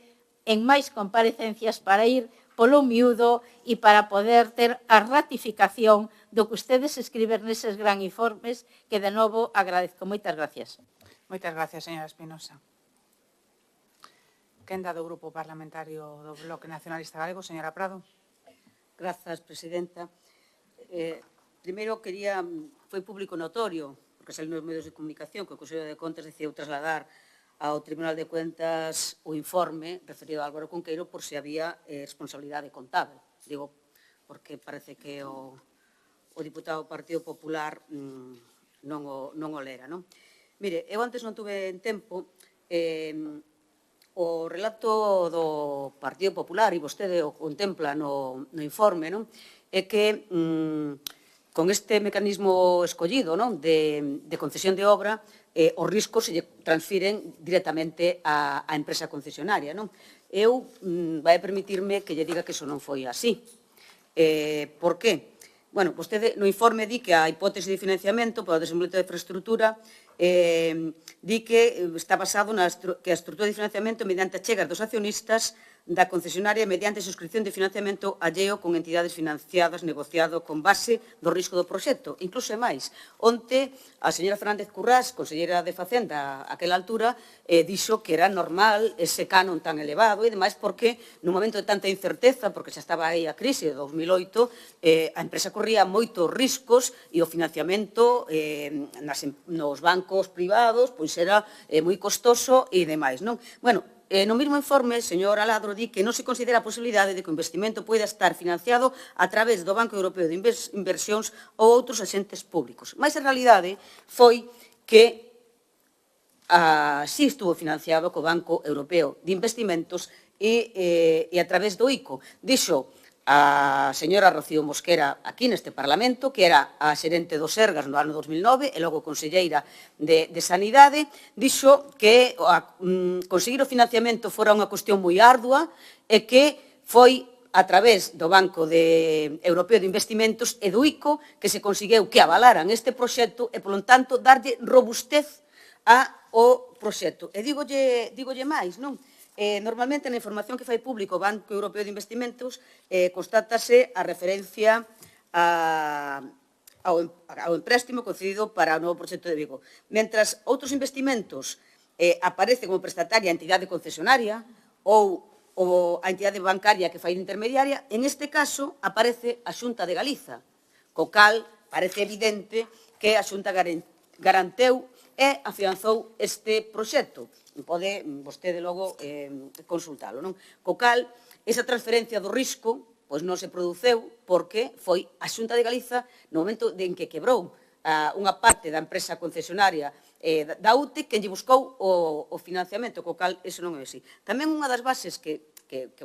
en máis comparecencias para ir polo miúdo e para poder ter a ratificación do que ustedes escriben neses gran informes, que de novo agradezco. Moitas gracias. Moitas gracias, señora Espinosa. Quenda do Grupo Parlamentario do Bloque Nacionalista Galego, señora Prado. Grazas, presidenta. Primeiro, foi público notorio, porque saliu nos medios de comunicación, que o Consello de Contas decidiu trasladar ao Tribunal de Cuentas o informe referido a Álvaro Cunqueiro por se había responsabilidade contável. Digo, porque parece que o diputado do Partido Popular non o lera, non? Mire, eu antes non tuve en tempo o relato do Partido Popular, e vostede o contempla no informe, non? É que con este mecanismo escollido, non, de concesión de obra, os riscos se transfiren directamente á empresa concesionaria, non? Eu vai permitirme que lle diga que iso non foi así. Por qué? Bueno, vostede no informe di que a hipótese de financiamento para o desenvolvemento de infraestructura di que está basado que a estrutura de financiamento mediante achegas dos accionistas da concesionaria mediante suscripción de financiamento alleo con entidades financiadas negociado con base do risco do proxecto. Incluso é máis. Onte, a señora Fernández Currás, conselleira de Facenda aquela altura, dixo que era normal ese canon tan elevado e demais porque nun momento de tanta incerteza, porque xa estaba aí a crise de 2008, a empresa corría moitos riscos e o financiamento nos bancos privados pois era moi costoso e demais, non? Bueno, no mesmo informe, señor Aladro, di que non se considera a posibilidade de que o investimento poida estar financiado a través do Banco Europeo de Inversións ou outros axentes públicos. Mais a realidade foi que sí estuvo financiado co Banco Europeo de Investimentos e a través do ICO. Dixo a señora Rocío Mosquera aquí neste Parlamento, que era a xerente do Sergas no ano 2009 e logo conselleira de Sanidade, dixo que conseguir o financiamento fora unha cuestión moi ardua e que foi a través do Banco Europeo de Investimentos e do ICO que se conseguiu que avalaran este proxecto e, polo tanto, darlle robustez ao proxecto. E dígolle máis, non? Normalmente, na información que fai público o Banco Europeo de Investimentos, constátase a referencia ao empréstimo concedido para o novo proxecto de Vigo. Mentras outros investimentos aparecen como prestataria a entidade concesionaria ou a entidade bancaria que fai de intermediaria, en este caso aparece a Xunta de Galiza, co cal parece evidente que a Xunta garanteu e afianzou este proxecto. Pode vostede logo consultalo, non? Co cal, esa transferencia do risco pois non se produceu porque foi a Xunta de Galiza no momento en que quebrou unha parte da empresa concesionaria da UTE que lle buscou o financiamento, co cal eso non é así. Tamén unha das bases que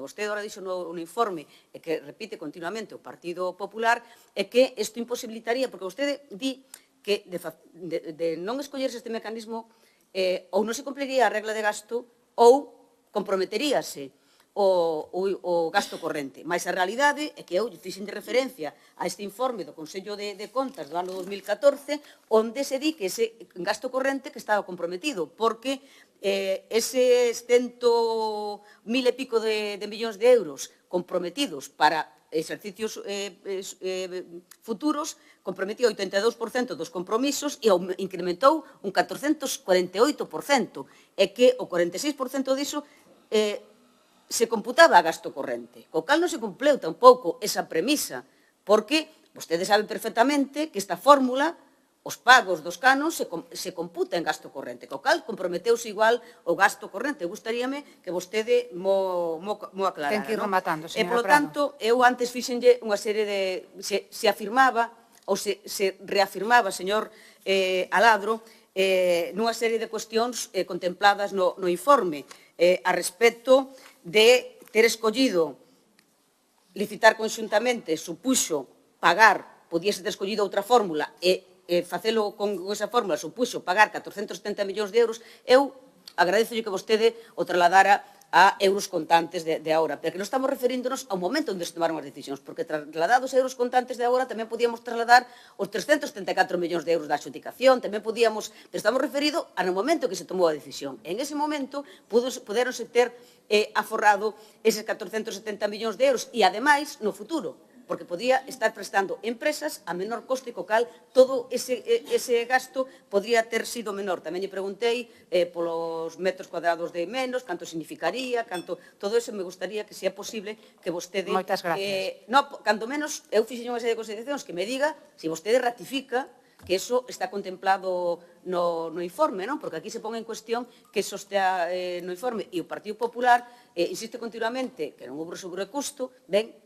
vostede agora dixo no informe e que repite continuamente o Partido Popular é que isto imposibilitaría, porque vostede di que de non escollerse este mecanismo ou non se cumpliría a regla de gasto ou comprometeríase o gasto corrente. Mas a realidade é que eu fixen de referencia a este informe do Consello de Contas do ano 2014, onde se di que ese gasto corrente que estaba comprometido, porque eses 100.000 e pico de millóns de euros comprometidos para exercicios futuros, comprometía o 82% dos compromisos e incrementou un 448%, e que o 46% diso se computaba a gasto corrente, co cal non se cumpleu tampouco esa premisa, porque vostedes saben perfectamente que esta fórmula, os pagos dos canos se computa en gasto corrente, co cal comprometeuse igual o gasto corrente. Gustaríame que vostede mo aclarara. Ten que ir rematando, señora Prado. E, polo tanto, eu antes fixenlle unha serie de... Se afirmaba ou se reafirmaba, señor Aladro, nunha serie de cuestións contempladas no informe a respecto de ter escollido licitar conxuntamente supuxo pagar, podíase ter escollido outra fórmula e facelo con esa fórmula supuxo pagar 470 millóns de euros, eu agradezo que vostede o trasladara a euros contantes de agora, pero que non estamos referíndonos ao momento onde se tomaron as decisións, porque trasladados a euros contantes de agora tamén podíamos trasladar os 374 millóns de euros da adxudicación, tamén podíamos, pero estamos referidos ao momento que se tomou a decisión. En ese momento puderonse ter aforrado eses 470 millóns de euros e, ademais, no futuro, porque podía estar prestando empresas a menor coste, co cal todo ese gasto podría ter sido menor. Tamén lle preguntei polos metros cuadrados de menos, canto significaría, todo eso me gustaría que sea posible que vostede... Moitas gracias. Canto menos, eu fixen unha serie de consideracións que me diga se vostede ratifica que eso está contemplado no informe, non? Porque aquí se pon en cuestión que eso está no informe e o Partido Popular insiste continuamente que non houve sobrecusto, ben,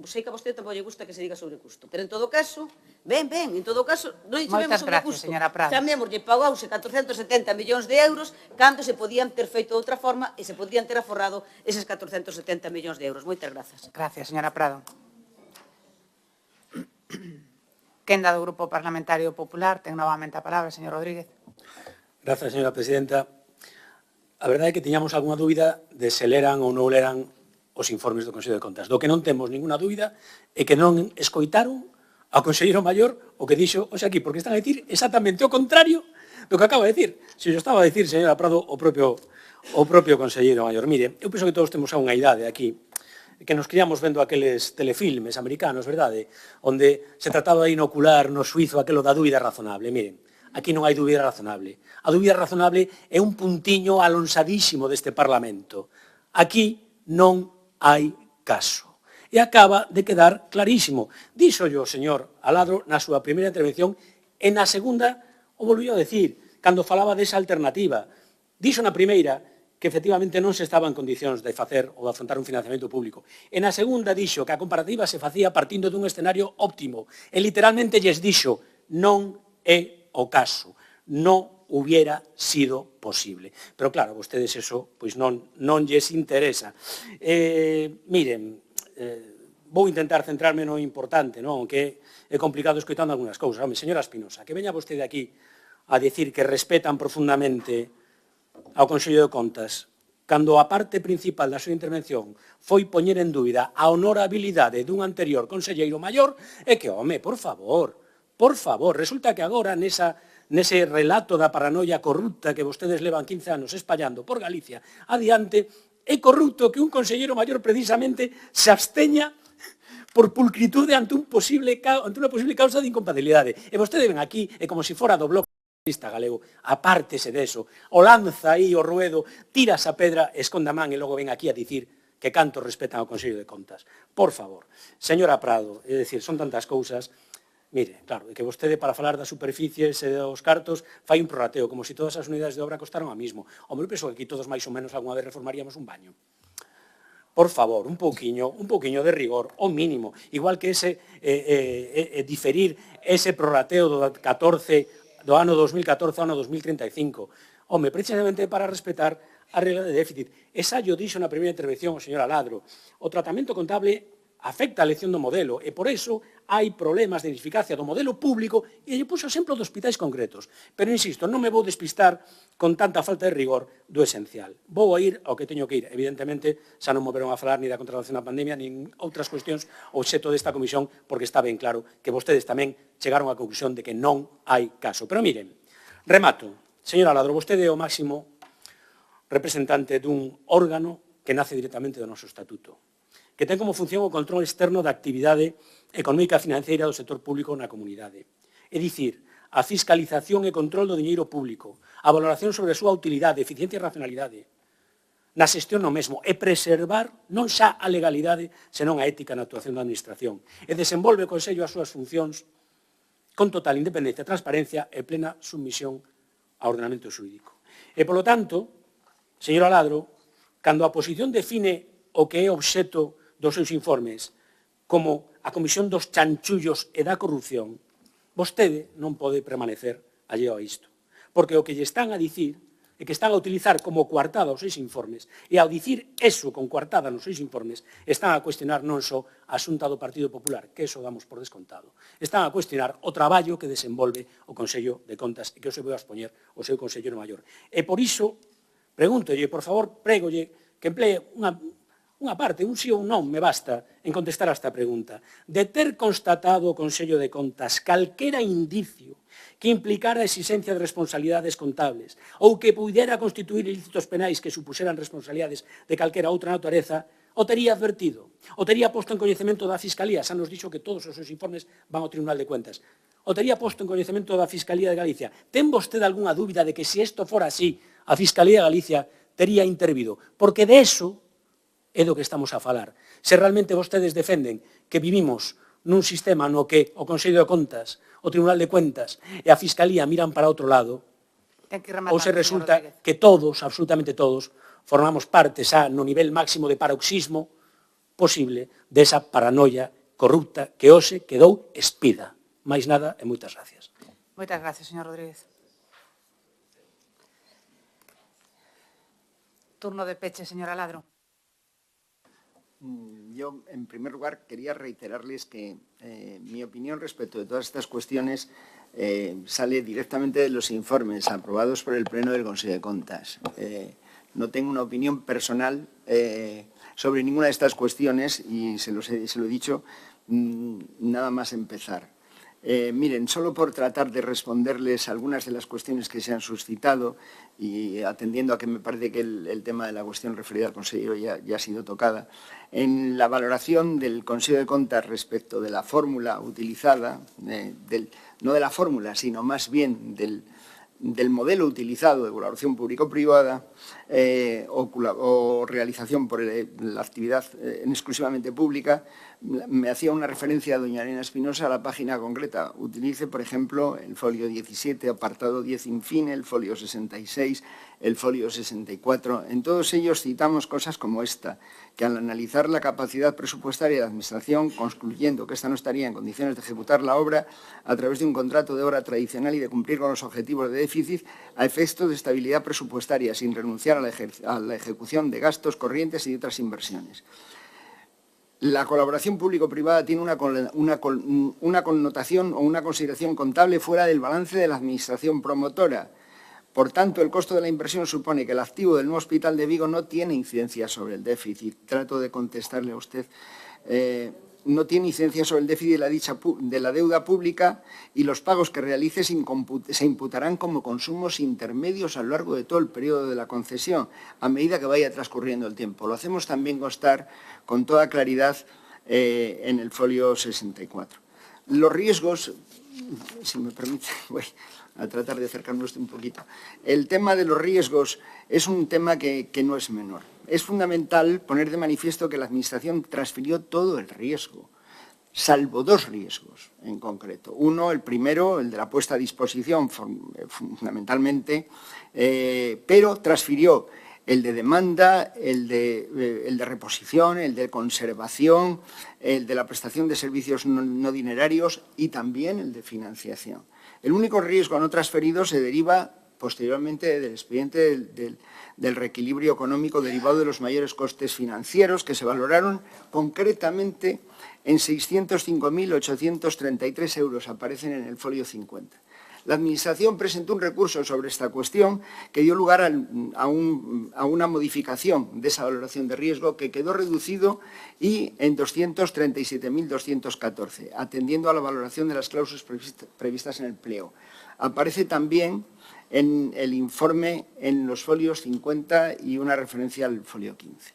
sei que a vostede tampouco lle gusta que se diga sobrecusto, pero en todo caso, en todo caso, non chamemos sobrecusto. Chamémoslle pagouse 470 millóns de euros cando se podían ter feito de outra forma e se podían ter aforrado eses 470 millóns de euros. Moitas grazas. Gracias, señora Prado. Quenda do Grupo Parlamentario Popular, ten novamente a palabra, señor Rodríguez. Grazas, señora presidenta. A verdade é que tiñamos algunha dúbida de se leran ou non leran os informes do Consello de Contas. Do que non temos ninguna dúbida é que non escoitaron ao conselleiro maior o que dixo hoxe aquí, porque están a dicir exactamente o contrario do que acaba de dicir. Se yo estaba a dicir, señora Prado, o propio conselleiro maior. Mire, eu penso que todos temos unha idade aquí, que nos criamos vendo aqueles telefilmes americanos, verdade? Onde se trataba de inocular no suizo aquelo da dúbida razonable. Miren, aquí non hai dúbida razonable. A dúbida razonable é un puntiño alonsadísimo deste Parlamento. Aquí non hai caso. E acaba de quedar clarísimo. Dixo o señor Aladro na súa primeira intervención e na segunda o volvió a decir, cando falaba desa alternativa. Dixo na primeira que efectivamente non se estaba en condicións de facer ou de afrontar un financiamento público. E na segunda dixo que a comparativa se facía partindo dun escenario óptimo. E literalmente lles dixo, non é o caso, non hubiera sido posible. Pero claro, vostedes eso pois non lles interesa. Miren, vou intentar centrarme no importante, non? Que é complicado escoitando algunhas cousas. Home, señora Espinosa, que veña vostede aquí a decir que respetan profundamente ao Consello de Contas, cando a parte principal da súa intervención foi poñer en dúbida a honorabilidade dun anterior conselleiro maior, é que, home, por favor, resulta que agora nese relato da paranoia corrupta que vostedes levan 15 anos espallando por Galicia adiante, é corrupto que un conselleiro maior precisamente se absteña por pulcritude ante unha posible causa de incompatibilidade. E vostede ven aquí, e como se fora do Bloque Galego, apártese deso, o lanza aí o ruedo, tira esa pedra, esconda a man e logo ven aquí a dicir que canto respetan ao Consello de Contas. Por favor, señora Prado, é dicir, son tantas cousas. Mire, claro, que vostede para falar das superficies e dos cartos fai un prorrateo, como se todas as unidades de obra costaron a mismo. Home, eu penso que aquí todos máis ou menos algunha vez reformaríamos un baño. Por favor, un pouquiño de rigor, o mínimo. Igual que diferir ese prorrateo do 14 do ano 2014 ao ano 2035. Home, precisamente para respetar a regla de déficit. Esa yo dixo na primeira intervención o señor Aladro. O tratamento contable afecta a elección do modelo e, por iso, hai problemas de ineficacia do modelo público e lle puxo exemplo de hospitais concretos. Pero, insisto, non me vou despistar con tanta falta de rigor do esencial. Vou a ir ao que teño que ir. Evidentemente, xa non moveron a falar ni da contratación da pandemia, nin outras cuestións obxecto desta comisión, porque está ben claro que vostedes tamén chegaron á conclusión de que non hai caso. Pero miren, remato. Señora Ladro, vostede é o máximo representante dun órgano que nace directamente do noso estatuto, que ten como función o control externo da actividade económica e financeira do sector público na comunidade. É dicir, a fiscalización e control do diñeiro público, a valoración sobre a súa utilidade, eficiencia e racionalidade, na xestión no mesmo, e preservar non xa a legalidade, senón a ética na actuación da administración. E desenvolve o Consello as súas funcións con total independencia, transparencia e plena submisión ao ordenamento xurídico. E, polo tanto, señora Ladro, cando a oposición define o que é obxecto dos seus informes como a comisión dos chanchullos e da corrupción, vostede non pode permanecer alleo a isto. Porque o que lle están a dicir e que están a utilizar como coartada os seus informes, e ao dicir eso con coartada nos seus informes, están a cuestionar non só a xunta do Partido Popular, que eso damos por descontado, están a cuestionar o traballo que desenvolve o Consello de Contas e que eu se vou a expoñer o seu Consellero Maior. E por iso, pregúntolle, por favor, prégolle que emplee unha parte, un sí ou un non, me basta en contestar a esta pregunta. De ter constatado o Consello de Contas calquera indicio que implicara a exigencia de responsabilidades contables ou que pudera constituir ilícitos penais que supuseran responsabilidades de calquera outra natureza, o tería advertido, o tería posto en coñecemento da Fiscalía, xa nos dixo que todos os seus informes van ao Tribunal de Cuentas, o tería posto en coñecemento da Fiscalía de Galicia. Ten vostede algunha dúbida de que se isto fora así, a Fiscalía de Galicia tería intervido? Porque de eso é do que estamos a falar. Se realmente vostedes defenden que vivimos nun sistema no que o Consello de Contas, o Tribunal de Cuentas e a Fiscalía miran para outro lado, ou se resulta que todos, absolutamente todos, formamos parte xa no nivel máximo de paroxismo posible desa paranoia corrupta que hoxe quedou espida. Mais nada e moitas gracias. Moitas gracias, señor Rodríguez. Turno de peche, señora Ladro. Yo, en primer lugar, quería reiterarles que mi opinión respecto de todas estas cuestiones sale directamente de los informes aprobados por el Pleno del Consejo de Contas. No tengo una opinión personal sobre ninguna de estas cuestiones y se lo he dicho nada más empezar. Miren, solo por tratar de responderles algunas de las cuestiones que se han suscitado y atendiendo a que me parece que el tema de la cuestión referida al consejero ya ha sido tocada, en la valoración del Consejo de Contas respecto de la fórmula utilizada, no de la fórmula, sino más bien del modelo utilizado de colaboración público-privada o realización por la actividad exclusivamente pública, me hacía una referencia a doña Elena Espinosa a la página concreta. Utilice, por ejemplo, el folio 17, apartado 10 infine, el folio 66, el folio 64. En todos ellos citamos cosas como esta, que al analizar la capacidad presupuestaria de la Administración, concluyendo que ésta no estaría en condiciones de ejecutar la obra a través de un contrato de obra tradicional y de cumplir con los objetivos de déficit, a efectos de estabilidad presupuestaria, sin renunciar a la ejecución de gastos corrientes y de otras inversiones. La colaboración público-privada tiene una connotación o una consideración contable fuera del balance de la Administración promotora. Por tanto, el costo de la inversión supone que el activo del nuevo Hospital de Vigo no tiene incidencia sobre el déficit. Trato de contestarle a usted. No tiene incidencia sobre el déficit de la deuda pública y los pagos que realice se imputarán como consumos intermedios a lo largo de todo el periodo de la concesión, a medida que vaya transcurriendo el tiempo. Lo hacemos también constar con toda claridad en el folio 64. Los riesgos, si me permite, voy a tratar de acercarme un poquito. El tema de los riesgos es un tema que no es menor. Es fundamental poner de manifiesto que la Administración transfirió todo el riesgo, salvo dos riesgos en concreto. Uno, el primero, el de la puesta a disposición, fundamentalmente, pero transfirió el de demanda, el de reposición, el de conservación, el de la prestación de servicios no dinerarios y también el de financiación. El único riesgo no transferido se deriva posteriormente del expediente del reequilibrio económico derivado de los mayores costes financieros, que se valoraron concretamente en 605.833 euros, aparecen en el folio 50. La Administración presentó un recurso sobre esta cuestión que dio lugar a una modificación de esa valoración de riesgo que quedó reducido y en 237.214, atendiendo a la valoración de las cláusulas previstas en el pliego. Aparece también en el informe en los folios 50 y una referencia al folio 15.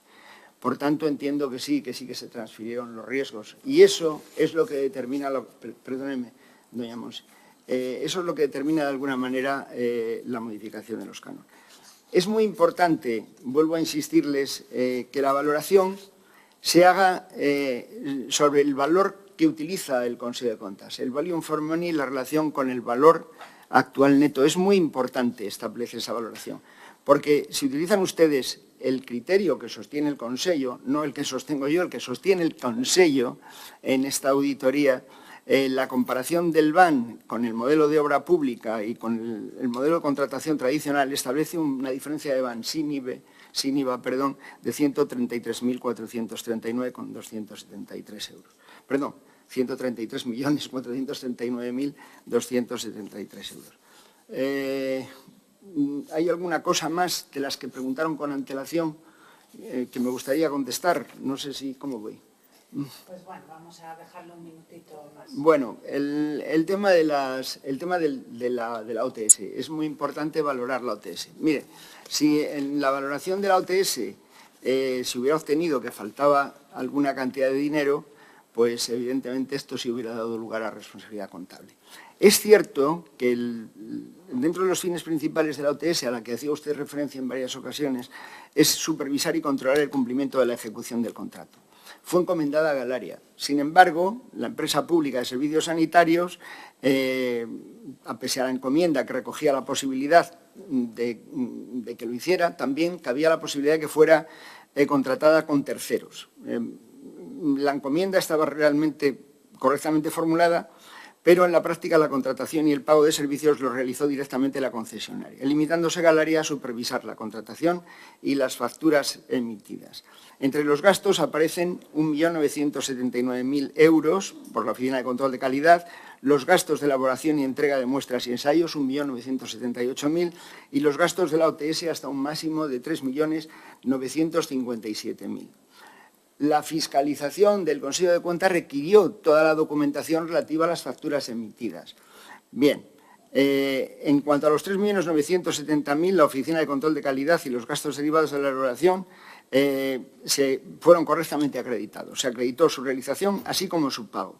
Por tanto, entiendo que sí que se transfirieron los riesgos. Y eso es lo que determina, perdóneme, doña Monse, eso es lo que determina de alguna manera la modificación de los cánones. Es muy importante, vuelvo a insistirles, que la valoración se haga sobre el valor que utiliza el Consejo de Cuentas, el value for money, la relación con el valor actual neto. Es muy importante establecer esa valoración, porque si utilizan ustedes el criterio que sostiene el Consejo, no el que sostengo yo, el que sostiene el Consejo en esta auditoría, la comparación del BAN con el modelo de obra pública y con el modelo de contratación tradicional establece una diferencia de BAN sin IVA, de 133.439,273 euros. Perdón, 133.439.273 euros. ¿Hay alguna cosa más de las que preguntaron con antelación que me gustaría contestar? No sé si, ¿cómo voy? Pues bueno, vamos a dejarlo un minutito más. Bueno, el tema de la OTS. Es muy importante valorar la OTS. Mire, si en la valoración de la OTS se hubiera obtenido que faltaba alguna cantidad de dinero, pues evidentemente esto sí hubiera dado lugar a responsabilidad contable. Es cierto que dentro de los fines principales de la OTS, a la que hacía usted referencia en varias ocasiones, es supervisar y controlar el cumplimiento de la ejecución del contrato. Fue encomendada a Galaria. Sin embargo, la empresa pública de servicios sanitarios, a pesar de la encomienda que recogía la posibilidad de que lo hiciera, también cabía la posibilidad de que fuera contratada con terceros. La encomienda estaba realmente correctamente formulada, pero en la práctica la contratación y el pago de servicios lo realizó directamente la concesionaria, limitándose Galaria a supervisar la contratación y las facturas emitidas. Entre los gastos aparecen 1.979.000 euros por la Oficina de Control de Calidad, los gastos de elaboración y entrega de muestras y ensayos, 1.978.000, y los gastos de la OTS hasta un máximo de 3.957.000. La fiscalización del Consejo de Cuentas requirió toda la documentación relativa a las facturas emitidas. Bien, en cuanto a los 3.970.000, la Oficina de Control de Calidad y los gastos derivados de la elaboración fueron correctamente acreditados. Se acreditó su realización, así como su pago.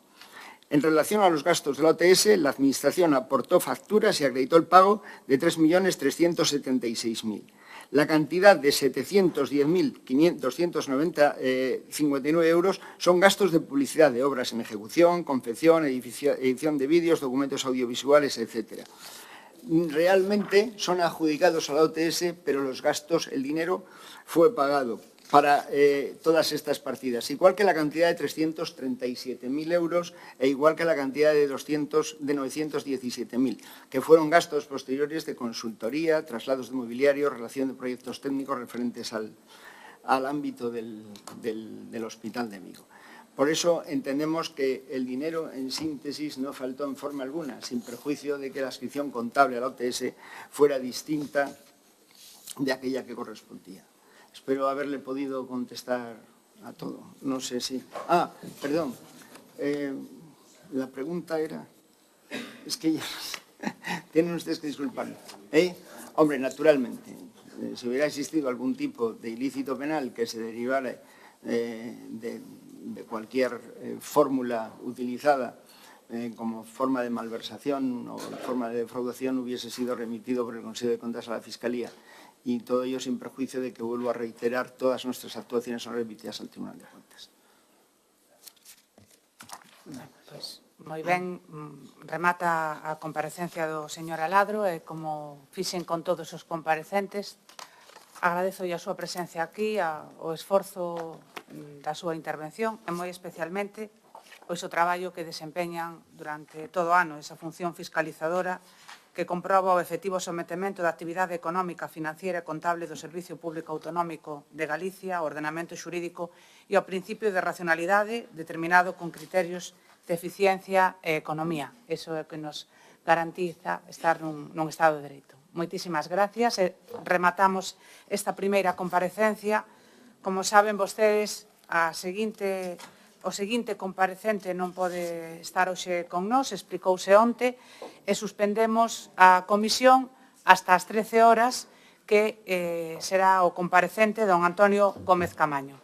En relación a los gastos de la OTS, la Administración aportó facturas y acreditó el pago de 3.376.000. La cantidad de 710.259 euros son gastos de publicidad de obras en ejecución, confección, edición de vídeos, documentos audiovisuales, etc. Realmente son adjudicados a la OTS, pero los gastos, el dinero, fue pagado para todas estas partidas, igual que la cantidad de 337.000 euros e igual que la cantidad de 917.000, que fueron gastos posteriores de consultoría, traslados de mobiliario, relación de proyectos técnicos referentes al ámbito del Hospital de Vigo. Por eso entendemos que el dinero, en síntesis, no faltó en forma alguna, sin perjuicio de que la adscripción contable a la OTS fuera distinta de aquella que correspondía. Espero haberle podido contestar a todo. No sé si... perdón. La pregunta era... Es que ya... Tienen ustedes que disculparme. Hombre, naturalmente, si hubiera existido algún tipo de ilícito penal que se derivara de cualquier fórmula utilizada como forma de malversación o forma de defraudación, hubiese sido remitido por el Consejo de Cuentas a la Fiscalía. Y todo ello sin perjuicio de que, vuelvo a reiterar, todas nuestras actuaciones son remitidas al Tribunal de Cuentas. Pois, moi ben, remata a comparecencia do señor Aladro e como fixen con todos os comparecentes, agradezo a súa presencia aquí, o esforzo da súa intervención e moi especialmente pois o traballo que desempeñan durante todo o ano, esa función fiscalizadora que comproba o efectivo sometemento da actividade económica, financiera e contable do Servicio Público Autonómico de Galicia, ao ordenamento xurídico e ao principio de racionalidade determinado con criterios de eficiencia e economía. Iso é o que nos garantiza estar nun Estado de Dereito. Moitísimas gracias e rematamos esta primeira comparecencia. Como saben vostedes, o seguinte comparecente non pode estar hoxe con nós, explicouse onte, e suspendemos a comisión hasta as 13 horas, que será o comparecente don Antonio Gómez Camaño.